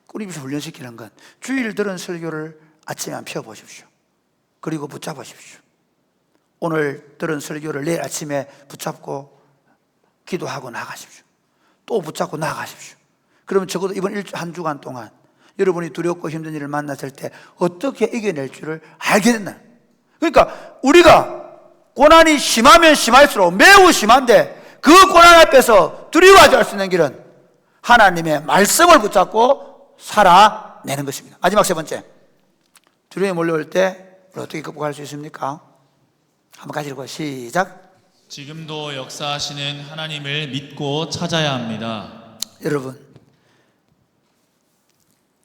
꾸림에서 훈련시키는 건 주일 들은 설교를 아침에 한번 펴보십시오. 그리고 붙잡으십시오. 오늘 들은 설교를 내일 아침에 붙잡고 기도하고 나가십시오. 또 붙잡고 나가십시오. 그러면 적어도 이번 한 주간 동안 여러분이 두렵고 힘든 일을 만났을 때 어떻게 이겨낼 줄을 알게 된다. 그러니까 우리가 고난이 심하면 심할수록 매우 심한데 그 고난 앞에서 두려워하지 않을 수 있는 길은 하나님의 말씀을 붙잡고 살아내는 것입니다. 마지막 세 번째, 두려움이 몰려올 때 어떻게 극복할 수 있습니까? 한번 같이 읽고 시작. 지금도 역사하시는 하나님을 믿고 찾아야 합니다. 여러분,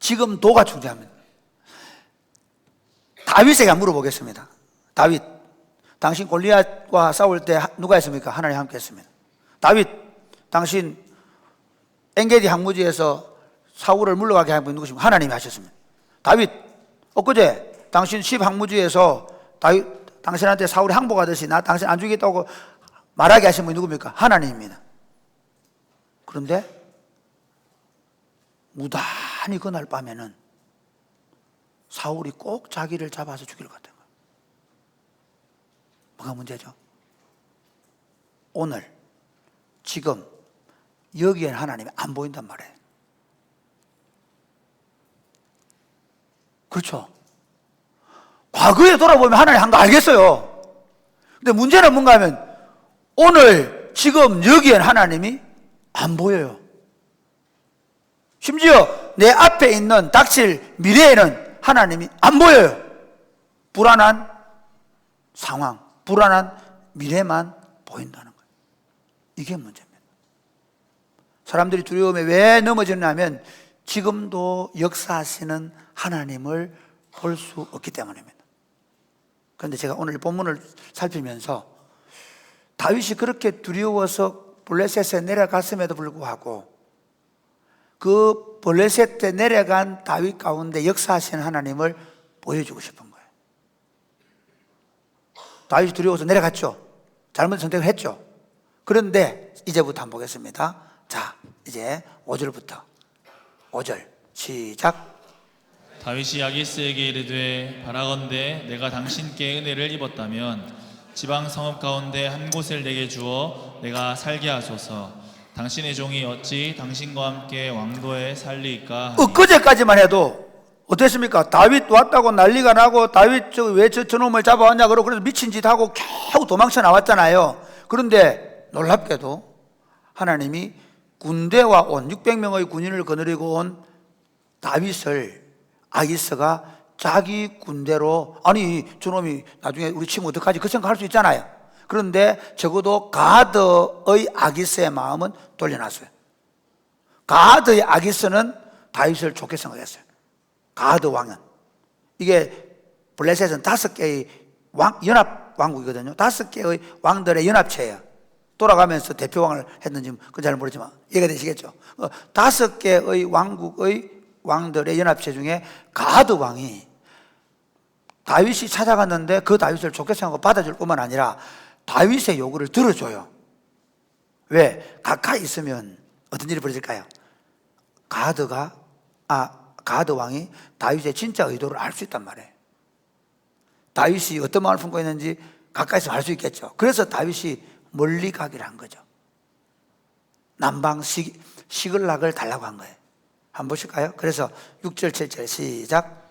지금 도가 중요합니다. 다윗에게 물어보겠습니다. 다윗, 당신 골리앗과 싸울 때 누가 했습니까? 하나님 함께 했습니다. 다윗, 당신 엔게디 항무지에서 사울을 물러가게 한 분이 누구십니까? 하나님이 하셨습니다. 다윗, 엊그제 당신 십 항무지에서 당신한테 사울이 항복하듯이 나 당신 안 죽이겠다고 말하게 하신 분이 누굽니까? 하나님입니다. 그런데 무단히 그날 밤에는 사울이 꼭 자기를 잡아서 죽이려고 했던 거예요. 뭐가 문제죠? 오늘 지금 여기엔 하나님이 안 보인단 말이에요. 그렇죠? 과거에 돌아보면 하나님 한 거 알겠어요. 근데 문제는 뭔가 하면 오늘 지금 여기엔 하나님이 안 보여요. 심지어 내 앞에 있는 닥칠 미래에는 하나님이 안 보여요. 불안한 상황, 불안한 미래만 보인다는 거예요. 이게 문제입니다. 사람들이 두려움에 왜 넘어지냐면 지금도 역사하시는 하나님을 볼 수 없기 때문입니다. 그런데 제가 오늘 본문을 살피면서 다윗이 그렇게 두려워서 블레셋에 내려갔음에도 불구하고 그 블레셋에 내려간 다윗 가운데 역사하시는 하나님을 보여주고 싶은 거예요. 다윗이 두려워서 내려갔죠. 잘못 선택을 했죠. 그런데 이제부터 한번 보겠습니다. 자, 이제 5절부터 5절 시작. 다윗이 아기스에게 이르되 바라건대 내가 당신께 은혜를 입었다면 지방 성읍 가운데 한 곳을 내게 주어 내가 살게 하소서. 당신의 종이 어찌 당신과 함께 왕도에 살리까 하니. 엊그제까지만 해도 어땠습니까? 다윗 왔다고 난리가 나고 다윗 왜 저놈을 잡아왔냐 그러고 그래서 미친 짓 하고 겨우 도망쳐 나왔잖아요. 그런데 놀랍게도 하나님이 군대와 온 600명의 군인을 거느리고 온 다윗을 아기스가 자기 군대로, 아니 저놈이 나중에 우리 치면 어떡하지 그 생각할 수 있잖아요. 그런데 적어도 가드의 아기스의 마음은 돌려놨어요. 가드의 아기스는 다윗을 좋게 생각했어요. 가드 왕은, 이게 블레셋은 5개의 연합 왕국이거든요. 5개의 왕들의 연합체예요. 돌아가면서 대표왕을 했는지 그건 잘 모르지만 이해가 되시겠죠. 5개의 왕국의 왕들의 연합체 중에 가드 왕이 다윗이 찾아갔는데 그 다윗을 좋게 생각하고 받아줄 뿐만 아니라 다윗의 요구를 들어줘요. 왜? 가까이 있으면 어떤 일이 벌어질까요? 가드 왕이 다윗의 진짜 의도를 알 수 있단 말이에요. 다윗이 어떤 마음을 품고 있는지 가까이서 알 수 있겠죠. 그래서 다윗이 멀리 가기를 한 거죠. 남방 시글락을 달라고 한 거예요. 한번 보실까요? 그래서 6절 7절 시작.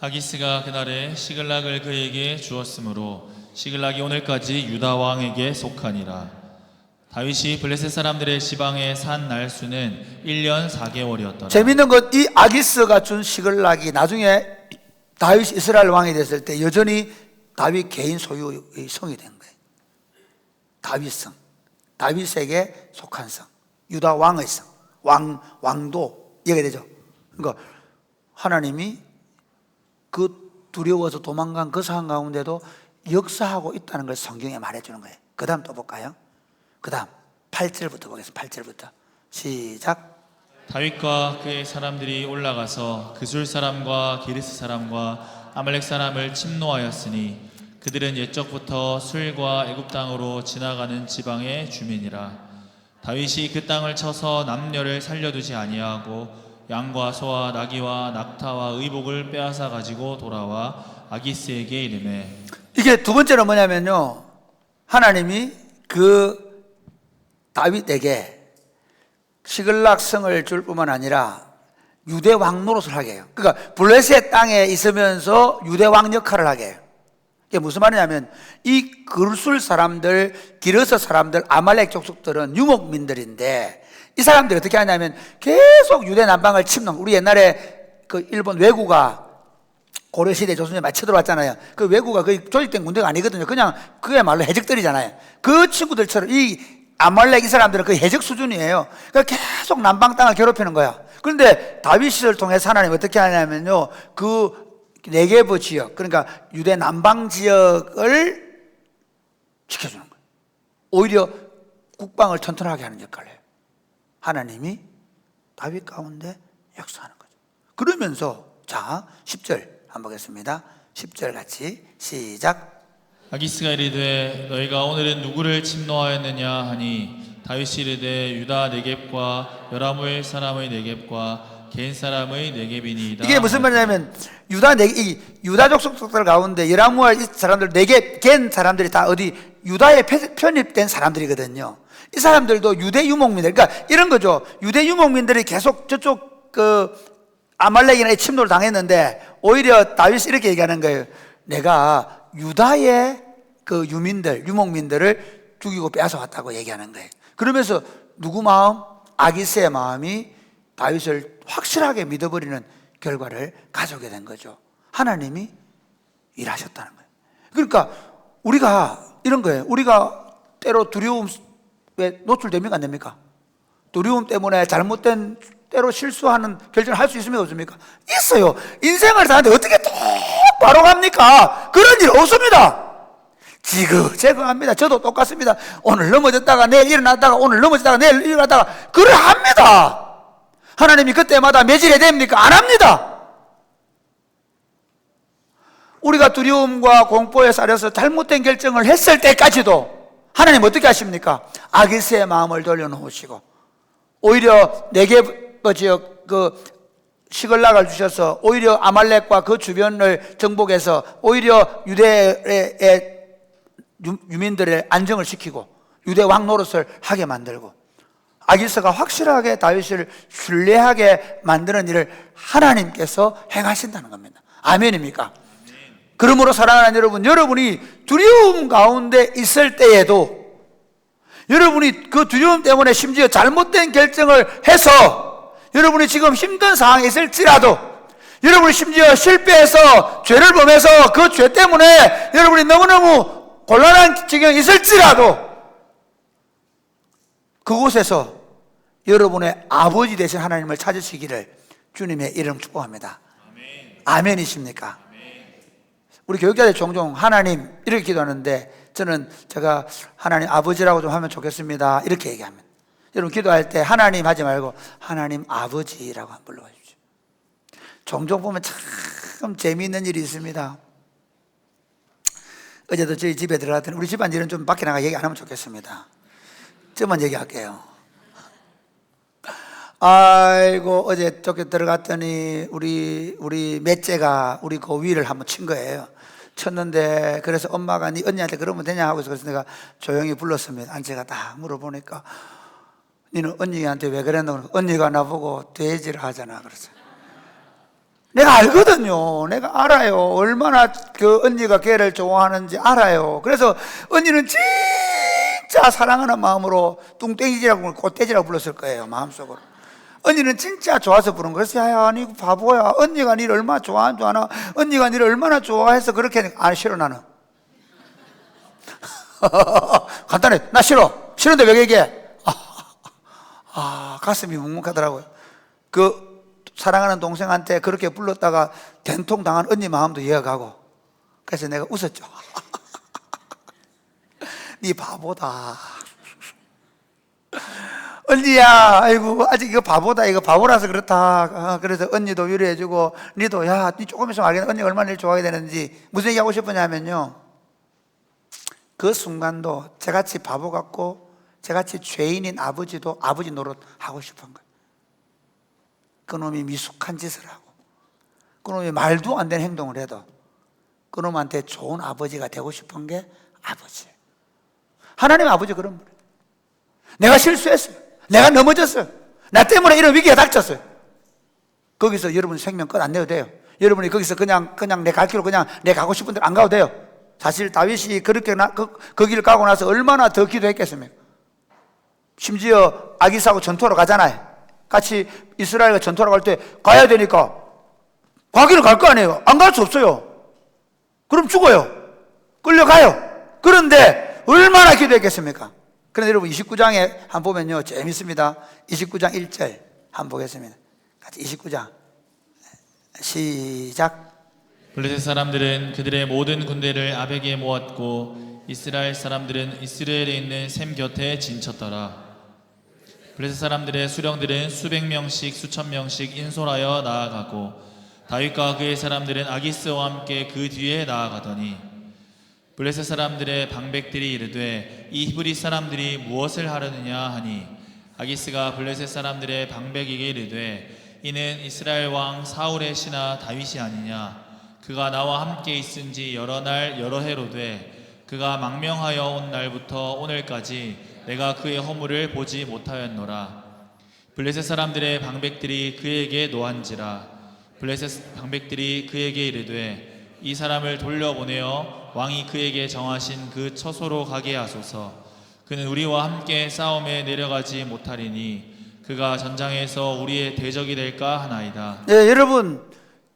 아기스가 그날에 시글락을 그에게 주었으므로 시글락이 오늘까지 유다 왕에게 속하니라. 다윗이 블레셋 사람들의 지방에 산 날수는 1년 4개월이었더라. 재밌는 것, 이 아기스가 준 시글락이 나중에 다윗이 이스라엘 왕이 됐을 때 여전히 다윗 개인 소유의 성이 된 거예요. 다윗성, 다윗에게 속한 성, 유다 왕의 성, 왕도 이게 되죠. 그러니까 하나님이 그 두려워서 도망간 그 상황 가운데도 역사하고 있다는 걸 성경에 말해주는 거예요. 그 다음 또 볼까요? 그 다음 8절부터 보겠습니다. 8절부터 시작. 다윗과 그의 사람들이 올라가서 그술 사람과 기르스 사람과 아말렉 사람을 침노하였으니 그들은 옛적부터 술과 애굽 땅으로 지나가는 지방의 주민이라. 다윗이 그 땅을 쳐서 남녀를 살려두지 아니하고 양과 소와 나귀와 낙타와 의복을 빼앗아 가지고 돌아와 아기스에게 이르매. 이게 두 번째는 뭐냐면요, 하나님이 그 다윗에게 시글락 성을 줄 뿐만 아니라 유대 왕 노릇을 하게 해요. 그러니까 블레셋 땅에 있으면서 유대 왕 역할을 하게 해요. 이게 무슨 말이냐면 이 그술 사람들, 기르스 사람들, 아말렉 족속들은 유목민들인데 이 사람들이 어떻게 하냐면 계속 유대 남방을 침노. 우리 옛날에 그 일본 왜구가 고려시대 조선에 많이 쳐들어왔잖아요. 그 왜구가 거의 조직된 군대가 아니거든요. 그냥 그야말로 해적들이잖아요. 그 친구들처럼 이 아말렉 이 사람들은 그 해적 수준이에요. 그러니까 계속 남방 땅을 괴롭히는 거야. 그런데 다윗을 통해서 하나님 어떻게 하냐면요, 그 네게브 지역, 그러니까 유대 남방 지역을 지켜주는 거예요. 오히려 국방을 튼튼하게 하는 역할을 해요. 하나님이 다윗 가운데 역사하는 거죠. 그러면서 자 10절 한번 보겠습니다. 10절 같이 시작. 아기스가 이르되 너희가 오늘은 누구를 침노하였느냐 하니 다윗이 이르되 유다 네겝과 여라무엘 사람의 네겝과 겐 사람의 네겝이니이다. 이게 무슨 말이냐면 유다 족속들 가운데 여라무엘 사람들 네겝, 겐 사람들이 다 어디 유다에 편입된 사람들이거든요. 이 사람들도 유대 유목민들, 그러니까 이런 거죠. 유대 유목민들이 계속 저쪽 그 아말렉이나 침노를 당했는데 오히려 다윗이 이렇게 얘기하는 거예요. 내가 유다의 그 유민들, 유목민들을 죽이고 빼앗아 왔다고 얘기하는 거예요. 그러면서 누구 마음? 아기스의 마음이 다윗을 확실하게 믿어버리는 결과를 가져오게 된 거죠. 하나님이 일하셨다는 거예요. 그러니까 우리가 이런 거예요. 우리가 때로 두려움에 노출됩니까? 안 됩니까? 두려움 때문에 잘못된 때로 실수하는 결정을 할 수 있습니까? 없습니까? 있어요. 인생을 사는데 어떻게 똑바로 갑니까? 그런 일 없습니다. 지그재그합니다. 저도 똑같습니다. 오늘 넘어졌다가 내일 일어났다가 오늘 넘어졌다가 내일 일어났다가 그래 합니다. 하나님이 그때마다 매질해 됩니까? 안 합니다. 우리가 두려움과 공포에 쌓여서 잘못된 결정을 했을 때까지도 하나님 어떻게 하십니까? 아기스의 마음을 돌려놓으시고 오히려 네겝 지역 그 시글락을 주셔서 오히려 아말렉과 그 주변을 정복해서 오히려 유대의 유민들의 안정을 시키고 유대 왕 노릇을 하게 만들고 아기스가 확실하게 다윗을 신뢰하게 만드는 일을 하나님께서 행하신다는 겁니다. 아멘입니까? 그러므로 사랑하는 여러분, 여러분이 두려움 가운데 있을 때에도 여러분이 그 두려움 때문에 심지어 잘못된 결정을 해서 여러분이 지금 힘든 상황에 있을지라도 여러분이 심지어 실패해서 죄를 범해서 그 죄 때문에 여러분이 너무너무 곤란한 지경에 있을지라도 그곳에서 여러분의 아버지 되신 하나님을 찾으시기를 주님의 이름 축복합니다. 아멘이십니까? 우리 교육자들 종종 하나님 이렇게 기도하는데 저는 제가 하나님 아버지라고 좀 하면 좋겠습니다 이렇게 얘기합니다. 여러분 기도할 때 하나님 하지 말고 하나님 아버지라고 한번 불러봐 주십시오. 종종 보면 참 재미있는 일이 있습니다. 어제도 저희 집에 들어갔더니 우리 집안일은 좀 밖에 나가 얘기 안 하면 좋겠습니다. 저만 얘기할게요. 아이고 어제 저기 들어갔더니 우리 맷째가 우리 그 위를 한번 친 거예요. 쳤는데 그래서 엄마가 네 언니한테 그러면 되냐 하고 그래서 내가 조용히 불렀습니다. 제가 딱 물어보니까 너는 언니한테 왜 그랬나? 언니가 나보고 돼지를 하잖아 그랬어요. 내가 알거든요. 내가 알아요. 얼마나 그 언니가 걔를 좋아하는지 알아요. 그래서 언니는 진짜 사랑하는 마음으로 뚱땡이지라고 꽃돼지라고 불렀을 거예요, 마음속으로. 언니는 진짜 좋아서 부른 거예요. 야, 니 바보야. 언니가 니를 얼마나 좋아하는 줄 아나? 언니가 니를 얼마나 좋아해서 그렇게 안 싫어, 나는. 간단해. 나 싫어. 싫은데 왜 얘기해? 가슴이 묵묵하더라고요. 그 사랑하는 동생한테 그렇게 불렀다가 된통 당한 언니 마음도 이해가고. 그래서 내가 웃었죠. 니 바보다. 언니야, 아이고, 아직 이거 바보다. 이거 바보라서 그렇다. 그래서 언니도 위로해주고, 니도, 야, 니 조금 있으면 알겠네. 언니가 얼마나 일 좋아하게 되는지. 무슨 얘기 하고 싶으냐면요. 그 순간도 저같이 바보 같고, 저같이 죄인인 아버지도 아버지 노릇 하고 싶은 거예요. 그놈이 미숙한 짓을 하고, 그놈이 말도 안 되는 행동을 해도, 그놈한테 좋은 아버지가 되고 싶은 게 아버지예요. 하나님 아버지 그런 분이에요. 내가 실수했어요. 내가 넘어졌어요. 나 때문에 이런 위기가 닥쳤어요. 거기서 여러분 생명 끝 안 내도 돼요. 여러분이 거기서 그냥 내 갈 길로 그냥 내 가고 싶은 대로 안 가도 돼요. 사실 다윗이 그렇게 그 길을 가고 나서 얼마나 더 기도했겠습니까? 심지어 아기스하고 전투하러 가잖아요. 같이 이스라엘과 전투하러 갈 때 가야 되니까 가기를 갈 거 아니에요. 안 갈 수 없어요. 그럼 죽어요. 끌려가요. 그런데 얼마나 기도했겠습니까? 그런데 여러분 29장에 한번 보면요 재밌습니다. 29장 1절 한번 보겠습니다. 같이 29장 시작. 블레셋 사람들은 그들의 모든 군대를 아벡에 모았고 이스라엘 사람들은 이스라엘에 있는 셈 곁에 진쳤더라. 블레셋 사람들의 수령들은 수백 명씩 수천 명씩 인솔하여 나아가고 다윗과 그의 사람들은 아기스와 함께 그 뒤에 나아가더니 블레셋 사람들의 방백들이 이르되 이 히브리 사람들이 무엇을 하려느냐 하니 아기스가 블레셋 사람들의 방백에게 이르되 이는 이스라엘 왕 사울의 신하 다윗이 아니냐. 그가 나와 함께 있은지 여러 날 여러 해로 돼 그가 망명하여 온 날부터 오늘까지 내가 그의 허물을 보지 못하였노라. 블레셋 사람들의 방백들이 그에게 노한지라. 블레셋 방백들이 그에게 이르되 이 사람을 돌려보내어 왕이 그에게 정하신 그 처소로 가게 하소서. 그는 우리와 함께 싸움에 내려가지 못하리니 그가 전장에서 우리의 대적이 될까 하나이다. 네, 여러분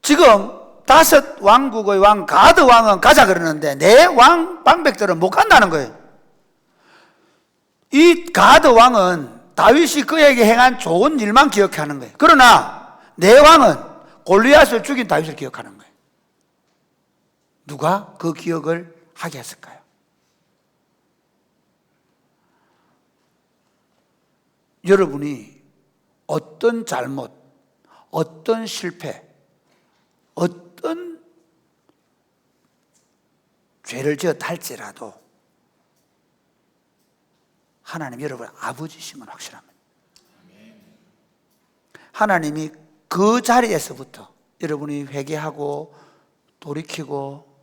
지금 5 왕국의 왕 가드 왕은 가자 그러는데 내 왕 방백들은 못 간다는 거예요. 이 가드 왕은 다윗이 그에게 행한 좋은 일만 기억하는 거예요. 그러나 내 왕은 골리앗을 죽인 다윗을 기억하는 거예요. 누가 그 기억을 하게 했을까요? 여러분이 어떤 잘못, 어떤 실패, 어떤 죄를 지었다 할지라도 하나님 여러분 아버지심은 확실합니다. 하나님이 그 자리에서부터 여러분이 회개하고 돌이키고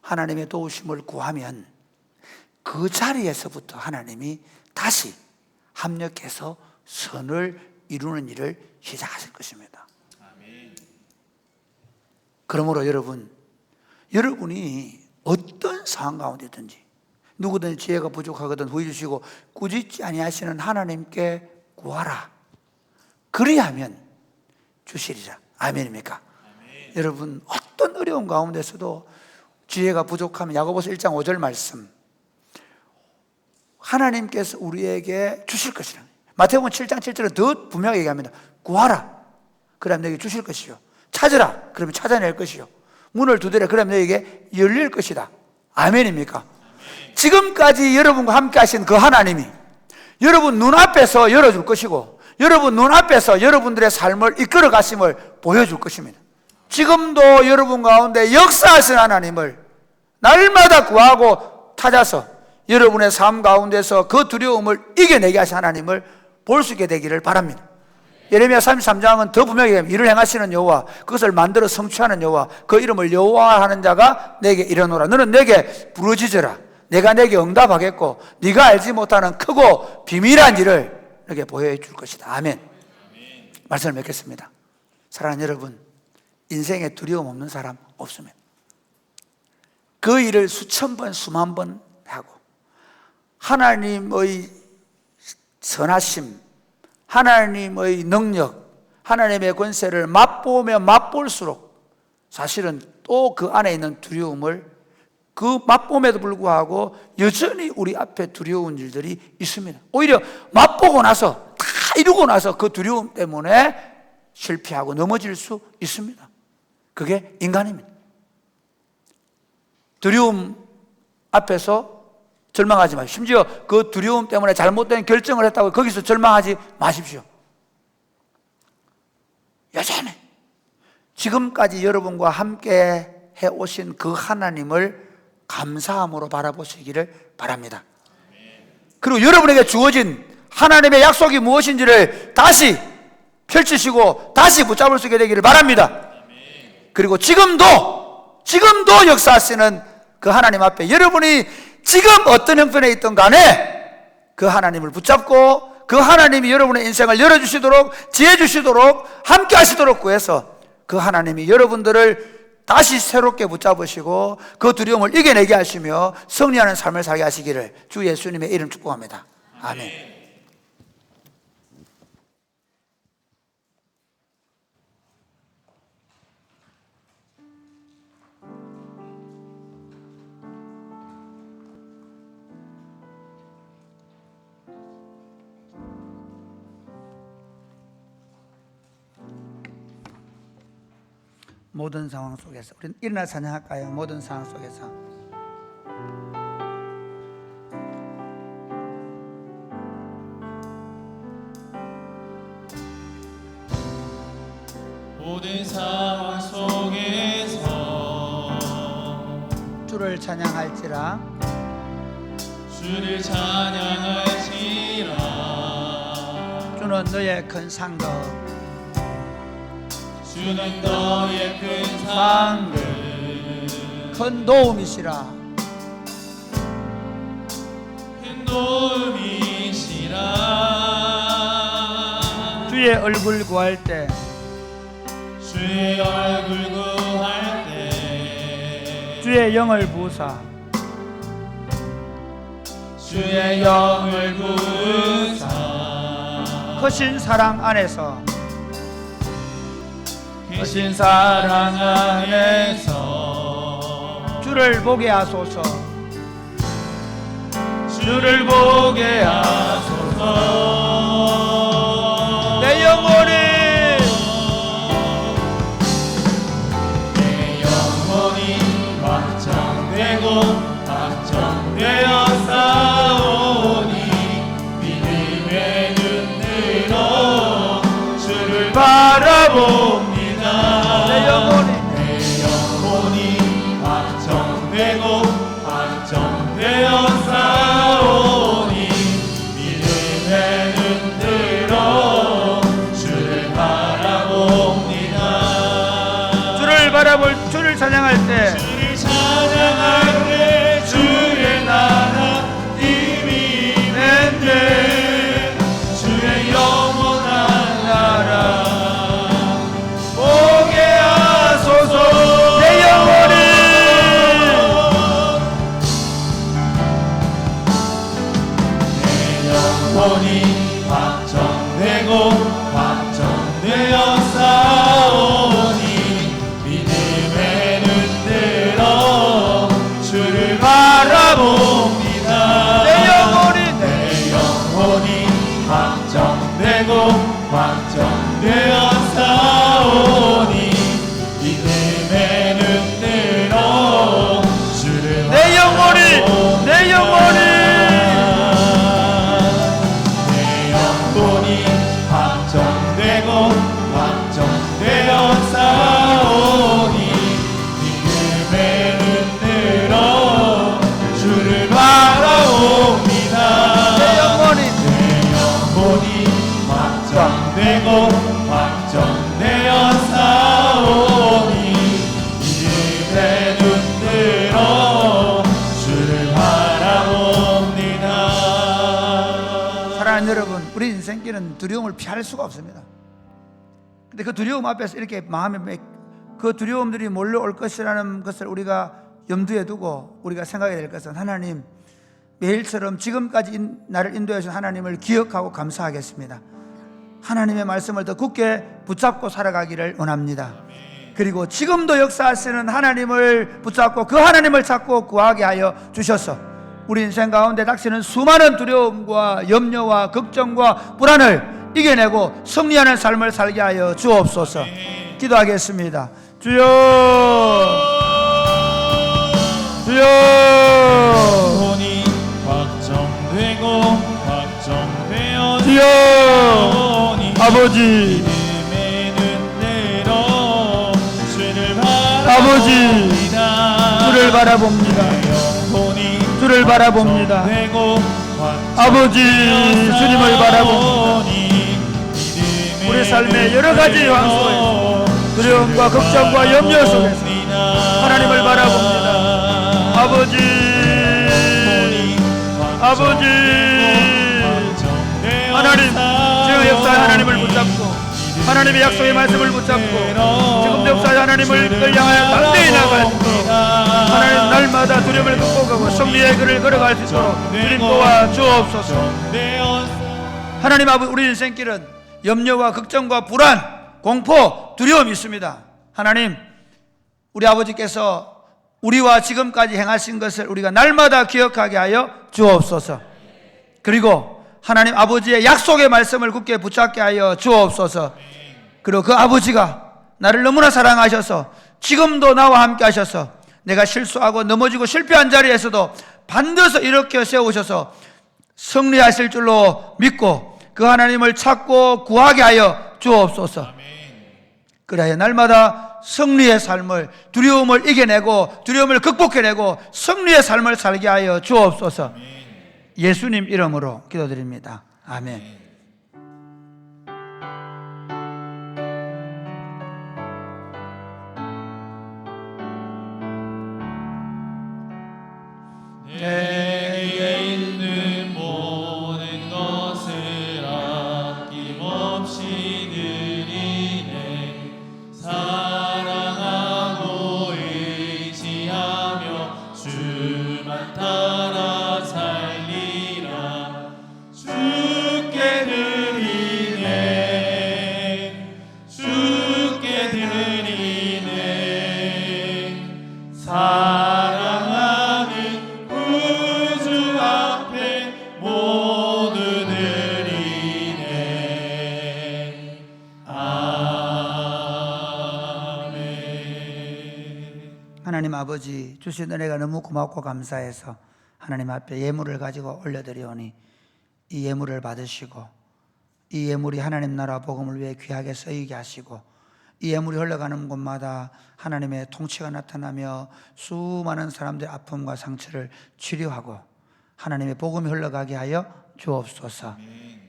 하나님의 도우심을 구하면 그 자리에서부터 하나님이 다시 합력해서 선을 이루는 일을 시작하실 것입니다. 그러므로 여러분이 어떤 상황 가운데든지 누구든 지혜가 부족하거든 후회 주시고 꾸짖지 아니하시는 하나님께 구하라. 그리하면 주시리라. 아멘입니까? 아멘. 여러분 어떤 어려운 가운데서도 지혜가 부족하면 야고보서 1장 5절 말씀 하나님께서 우리에게 주실 것이라. 마태복음 7장 7절은 더 분명하게 얘기합니다. 구하라. 그러면 너에게 주실 것이요. 찾으라. 그러면 찾아낼 것이요. 문을 두드려. 그러면 너에게 열릴 것이다. 아멘입니까? 아멘. 지금까지 여러분과 함께 하신 그 하나님이 여러분 눈앞에서 열어줄 것이고 여러분 눈앞에서 여러분들의 삶을 이끌어 가심을 보여줄 것입니다. 지금도 여러분 가운데 역사하신 하나님을 날마다 구하고 찾아서 여러분의 삶 가운데서 그 두려움을 이겨내게 하신 하나님을 볼 수 있게 되기를 바랍니다. 예레미야 33장은 더 분명히 일을 행하시는 여호와 그것을 만들어 성취하는 여호와 그 이름을 여호와 하는 자가 내게 이르노라. 너는 내게 부르짖으라. 내가 내게 응답하겠고 네가 알지 못하는 크고 비밀한 일을 너에게 보여줄 것이다. 아멘. 말씀을 맺겠습니다. 사랑하는 여러분, 인생에 두려움 없는 사람 없습니다. 그 일을 수천 번 수만 번 하고 하나님의 선하심, 하나님의 능력, 하나님의 권세를 맛보면 맛볼수록 사실은 또 그 안에 있는 두려움을, 그 맛봄에도 불구하고 여전히 우리 앞에 두려운 일들이 있습니다. 오히려 맛보고 나서, 다 이루고 나서 그 두려움 때문에 실패하고 넘어질 수 있습니다. 그게 인간입니다. 두려움 앞에서 절망하지 마십시오. 심지어 그 두려움 때문에 잘못된 결정을 했다고 거기서 절망하지 마십시오. 여전히 지금까지 여러분과 함께 해오신 그 하나님을 감사함으로 바라보시기를 바랍니다. 그리고 여러분에게 주어진 하나님의 약속이 무엇인지를 다시 펼치시고 다시 붙잡을 수 있게 되기를 바랍니다. 그리고 지금도 역사하시는 그 하나님 앞에 여러분이 지금 어떤 형편에 있든 간에 그 하나님을 붙잡고 그 하나님이 여러분의 인생을 열어주시도록, 지혜 주시도록, 함께 하시도록 구해서 그 하나님이 여러분들을 다시 새롭게 붙잡으시고 그 두려움을 이겨내게 하시며 승리하는 삶을 살게 하시기를 주 예수님의 이름 축복합니다. 아멘. 모든 상황 속에서 우리는 일어나 찬양할까요? 모든 상황 속에서 모든 상황 속에서 주를 찬양할지라 주를 찬양할지라 주는 너의 큰 상급 주는 너의 큰 상급 큰 도움이시라 큰 도움이시라 주의 얼굴 구할 때 주의 얼굴 구할 때 주의 영을 부으사 주의 영을 부으사 크신 사랑 안에서 크신 사랑 안에서 주를 보게 하소서 주를 보게 하소서 내 영혼이 확정되고 확정되어 싸우니 믿음의 눈으로 주를 바라봅니다. 내 영혼이 확정되고 확정되어 싸우니 믿음의 눈으로 주를 바라봅니다. 주를 찬양할 때 찬양할 때 주의 나라 이미 임했네 주의 영원한 나라 보게 하소서 내 영혼이 내 영혼이 확정되고 확정되어 싸우니 믿음의 눈으로 주를 바라봅니다. 내 영혼이 확정되고 확정되어 싸우니 믿음의 눈으로 주를 내 영혼이 내 영혼이 확정되고 확정되어 싸우니 믿음의 눈으로 주를 바라봅니다. 내 영혼이 확정되고 확정되어 싸우니 믿음의 눈으로 주를 바라봅니다. 사랑하는 여러분, 우리 인생길은 두려움을 피할 수가 없습니다. 근데 그 두려움 앞에서 이렇게 마음에 그 두려움들이 몰려올 것이라는 것을 우리가 염두에 두고 우리가 생각해야 될 것은 하나님, 매일처럼 지금까지 나를 인도해 주신 하나님을 기억하고 감사하겠습니다. 하나님의 말씀을 더 굳게 붙잡고 살아가기를 원합니다. 그리고 지금도 역사하시는 하나님을 붙잡고 그 하나님을 찾고 구하게 하여 주셔서 우리 인생 가운데 닥치는 수많은 두려움과 염려와 걱정과 불안을 이겨내고 승리하는 삶을 살게 하여 주옵소서. 기도하겠습니다. 주여, 주여. 혼이 확정되고 확정되어 주여, 아버지, 아버지, 주를 바라봅니다. 주를 바라봅니다. 아버지, 주님을 바라봅니다. 우리 삶의 여러 가지 환수에 두려움과 걱정과 염려 속에서 하나님을 바라봅니다. 아버지, 아버지, 하나님, 지금 역사의 하나님을 붙잡고 하나님의 약속의 말씀을 붙잡고 지금도 역사의 하나님을 향하여 담대히 나갈 수 있도록 하나님 날마다 두려움을 극복하고 승리의 길을 걸어갈 수 있도록 주님 도와 주옵소서. 하나님 아버지, 우리 인생길은 염려와 걱정과 불안, 공포, 두려움이 있습니다. 하나님, 우리 아버지께서 우리와 지금까지 행하신 것을 우리가 날마다 기억하게 하여 주옵소서. 그리고 하나님 아버지의 약속의 말씀을 굳게 붙잡게 하여 주옵소서. 그리고 그 아버지가 나를 너무나 사랑하셔서 지금도 나와 함께 하셔서 내가 실수하고 넘어지고 실패한 자리에서도 반드시 일으켜 세우셔서 승리하실 줄로 믿고 그 하나님을 찾고 구하게 하여 주옵소서. 그래야 날마다 승리의 삶을, 두려움을 이겨내고 두려움을 극복해내고 승리의 삶을 살게 하여 주옵소서. 예수님 이름으로 기도드립니다. 아멘. 내게 있는 모든 것을 아낌없이 드리네. 사랑하고 의지하며 주만 따라 살리라. 주께 드리네, 주께 드리네. 사랑하는 구주 앞에 모두 드리네. 아멘. 하나님 아버지, 주신 은혜가 너무 고맙고 감사해서 하나님 앞에 예물을 가지고 올려드리오니 이 예물을 받으시고 이 예물이 하나님 나라 복음을 위해 귀하게 쓰이게 하시고 이 예물이 흘러가는 곳마다 하나님의 통치가 나타나며 수많은 사람들의 아픔과 상처를 치료하고 하나님의 복음이 흘러가게 하여 주옵소서.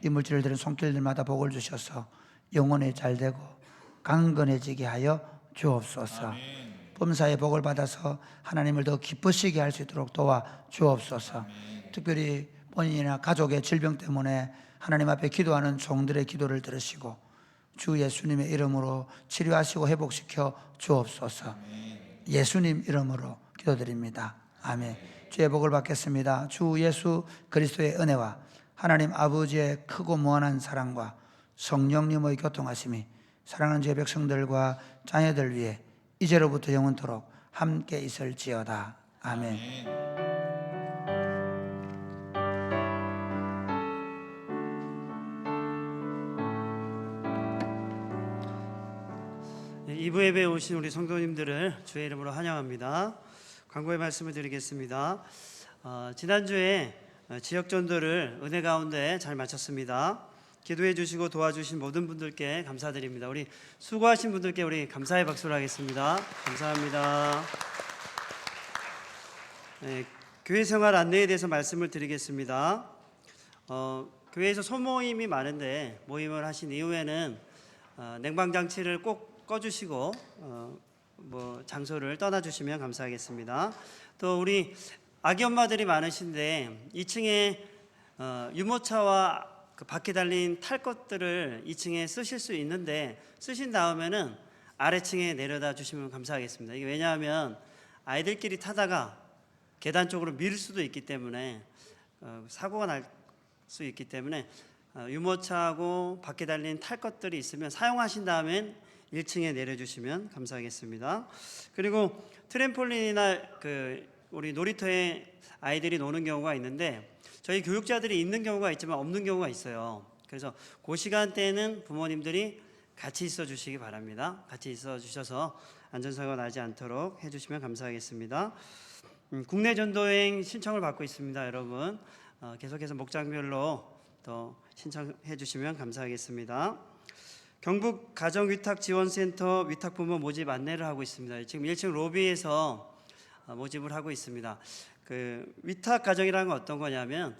이 물질을 드린 손길들마다 복을 주셔서 영혼이 잘되고 강건해지게 하여 주옵소서. 범사의 복을 받아서 하나님을 더 기쁘시게 할 수 있도록 도와 주옵소서. 특별히 본인이나 가족의 질병 때문에 하나님 앞에 기도하는 종들의 기도를 들으시고 주 예수님의 이름으로 치료하시고 회복시켜 주옵소서. 예수님 이름으로 기도드립니다. 아멘. 주의 복을 받겠습니다. 주 예수 그리스도의 은혜와 하나님 아버지의 크고 무한한 사랑과 성령님의 교통하심이 사랑하는 주의 백성들과 자녀들 위해 이제로부터 영원토록 함께 있을지어다. 아멘. 이부 예배에 오신 우리 성도님들을 주의 이름으로 환영합니다. 광고의 말씀을 드리겠습니다. 지난주에 지역전도를 은혜 가운데 잘 마쳤습니다. 기도해 주시고 도와주신 모든 분들께 감사드립니다. 우리 수고하신 분들께 우리 감사의 박수를 하겠습니다. 감사합니다. 네, 교회 생활 안내에 대해서 말씀을 드리겠습니다. 교회에서 소모임이 많은데 모임을 하신 이후에는 냉방장치를 꼭 꺼주시고 장소를 떠나주시면 감사하겠습니다. 또 우리 아기 엄마들이 많으신데 2층에 유모차와 그 바퀴 달린 탈 것들을 2층에 쓰실 수 있는데 쓰신 다음에는 아래층에 내려다 주시면 감사하겠습니다. 이게 왜냐하면 아이들끼리 타다가 계단 쪽으로 밀 수도 있기 때문에 사고가 날 수 있기 때문에 유모차하고 밖에 달린 탈 것들이 있으면 사용하신 다음엔 1층에 내려주시면 감사하겠습니다. 그리고 트램폴린이나 우리 놀이터에 아이들이 노는 경우가 있는데 저희 교육자들이 있는 경우가 있지만 없는 경우가 있어요. 그래서 그 시간대에는 부모님들이 같이 있어 주시기 바랍니다. 같이 있어 주셔서 안전사고가 나지 않도록 해주시면 감사하겠습니다. 국내 전도행 신청을 받고 있습니다, 여러분. 계속해서 목장별로 더 신청해 주시면 감사하겠습니다. 경북 가정위탁지원센터 위탁부모 모집 안내를 하고 있습니다. 지금 1층 로비에서 모집을 하고 있습니다. 위탁 가정이라는 건 어떤 거냐면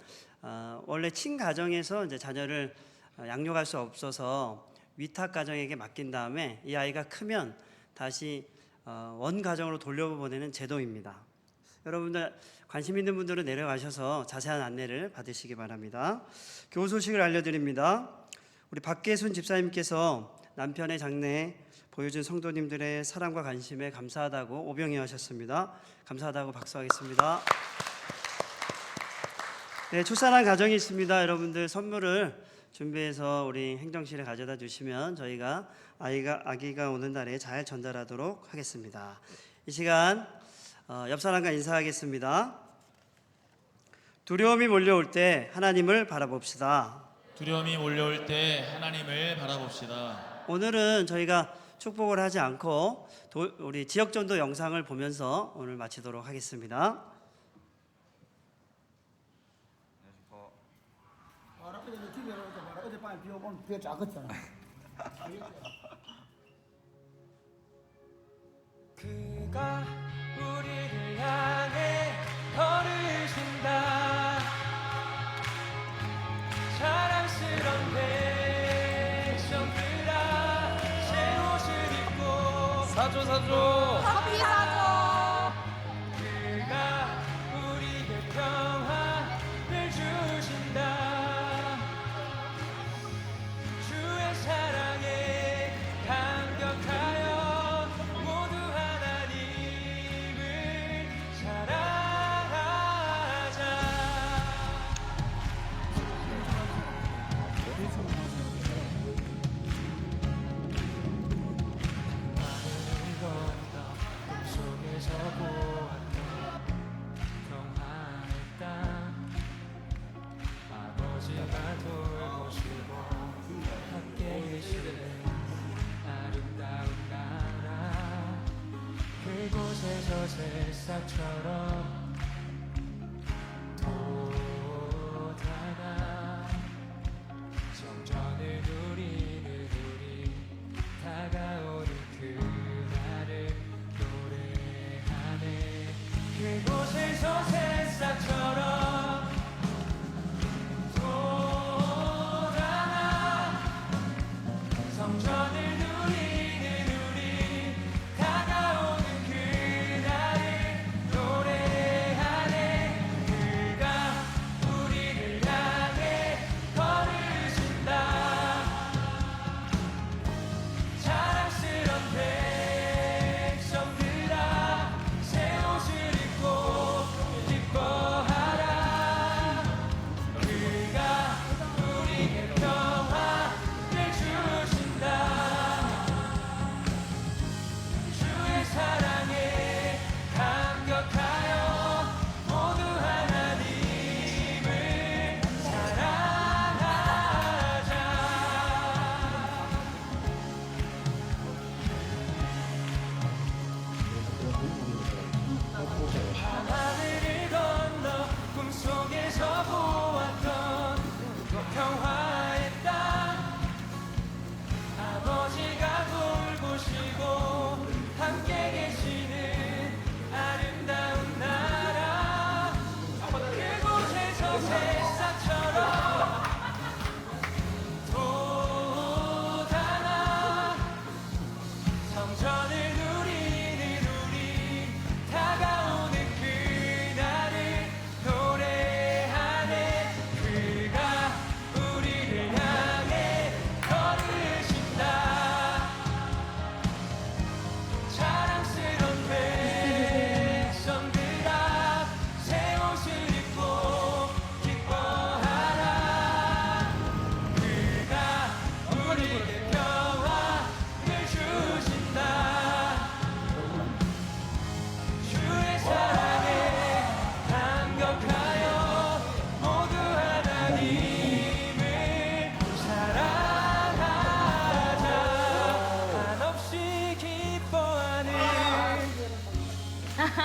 원래 친가정에서 이제 자녀를 양육할 수 없어서 위탁 가정에게 맡긴 다음에 이 아이가 크면 다시 원 가정으로 돌려보내는 제도입니다. 여러분들 관심 있는 분들은 내려가셔서 자세한 안내를 받으시기 바랍니다. 교우 소식을 알려드립니다. 우리 박계순 집사님께서 남편의 장래에 보여준 성도님들의 사랑과 관심에 감사하다고 오병이 하셨습니다. 감사하다고 박수하겠습니다. 네, 출산한 가정이 있습니다. 여러분들 선물을 준비해서 우리 행정실에 가져다 주시면 저희가 아기가 오는 날에 잘 전달하도록 하겠습니다. 이 시간 옆 사람과 인사하겠습니다. 두려움이 몰려올 때 하나님을 바라봅시다. 두려움이 몰려올 때 하나님을 바라봅시다. 오늘은 저희가 축복을 하지 않고 우리 지역전도 영상을 보면서 오늘 마치도록 하겠습니다. 어젯밤에 비 오면 비가 작았잖아. 그가 우리를 향해 걸으신다. 자랑스런 백성들아 새 옷을 입고 사줘 커피 사줘. 그가 우리에게 평화를 주신다. 주의 사랑에 감격하여 모두 하나님을 사랑하자. 하늘을 건너 꿈속에서 보았던 평화의 땅, 아버지가 돌보시고 함께 계시는 아름다운 나라, 그곳에서 새싹처럼 돋아나 성전을 누리는 우리, 다가오는 그날을 노래하네. 그곳에서 새싹처럼 돋아나 성전을 누리는 우리, 다가오는 그날을 노래하네.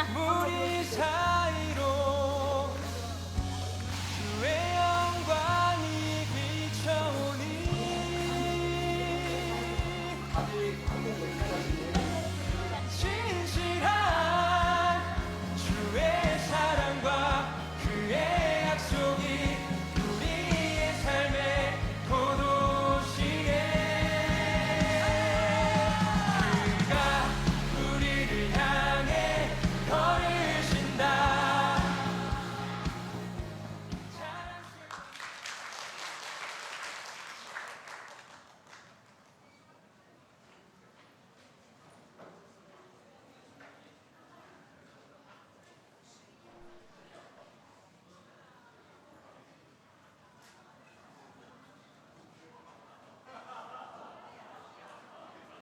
물이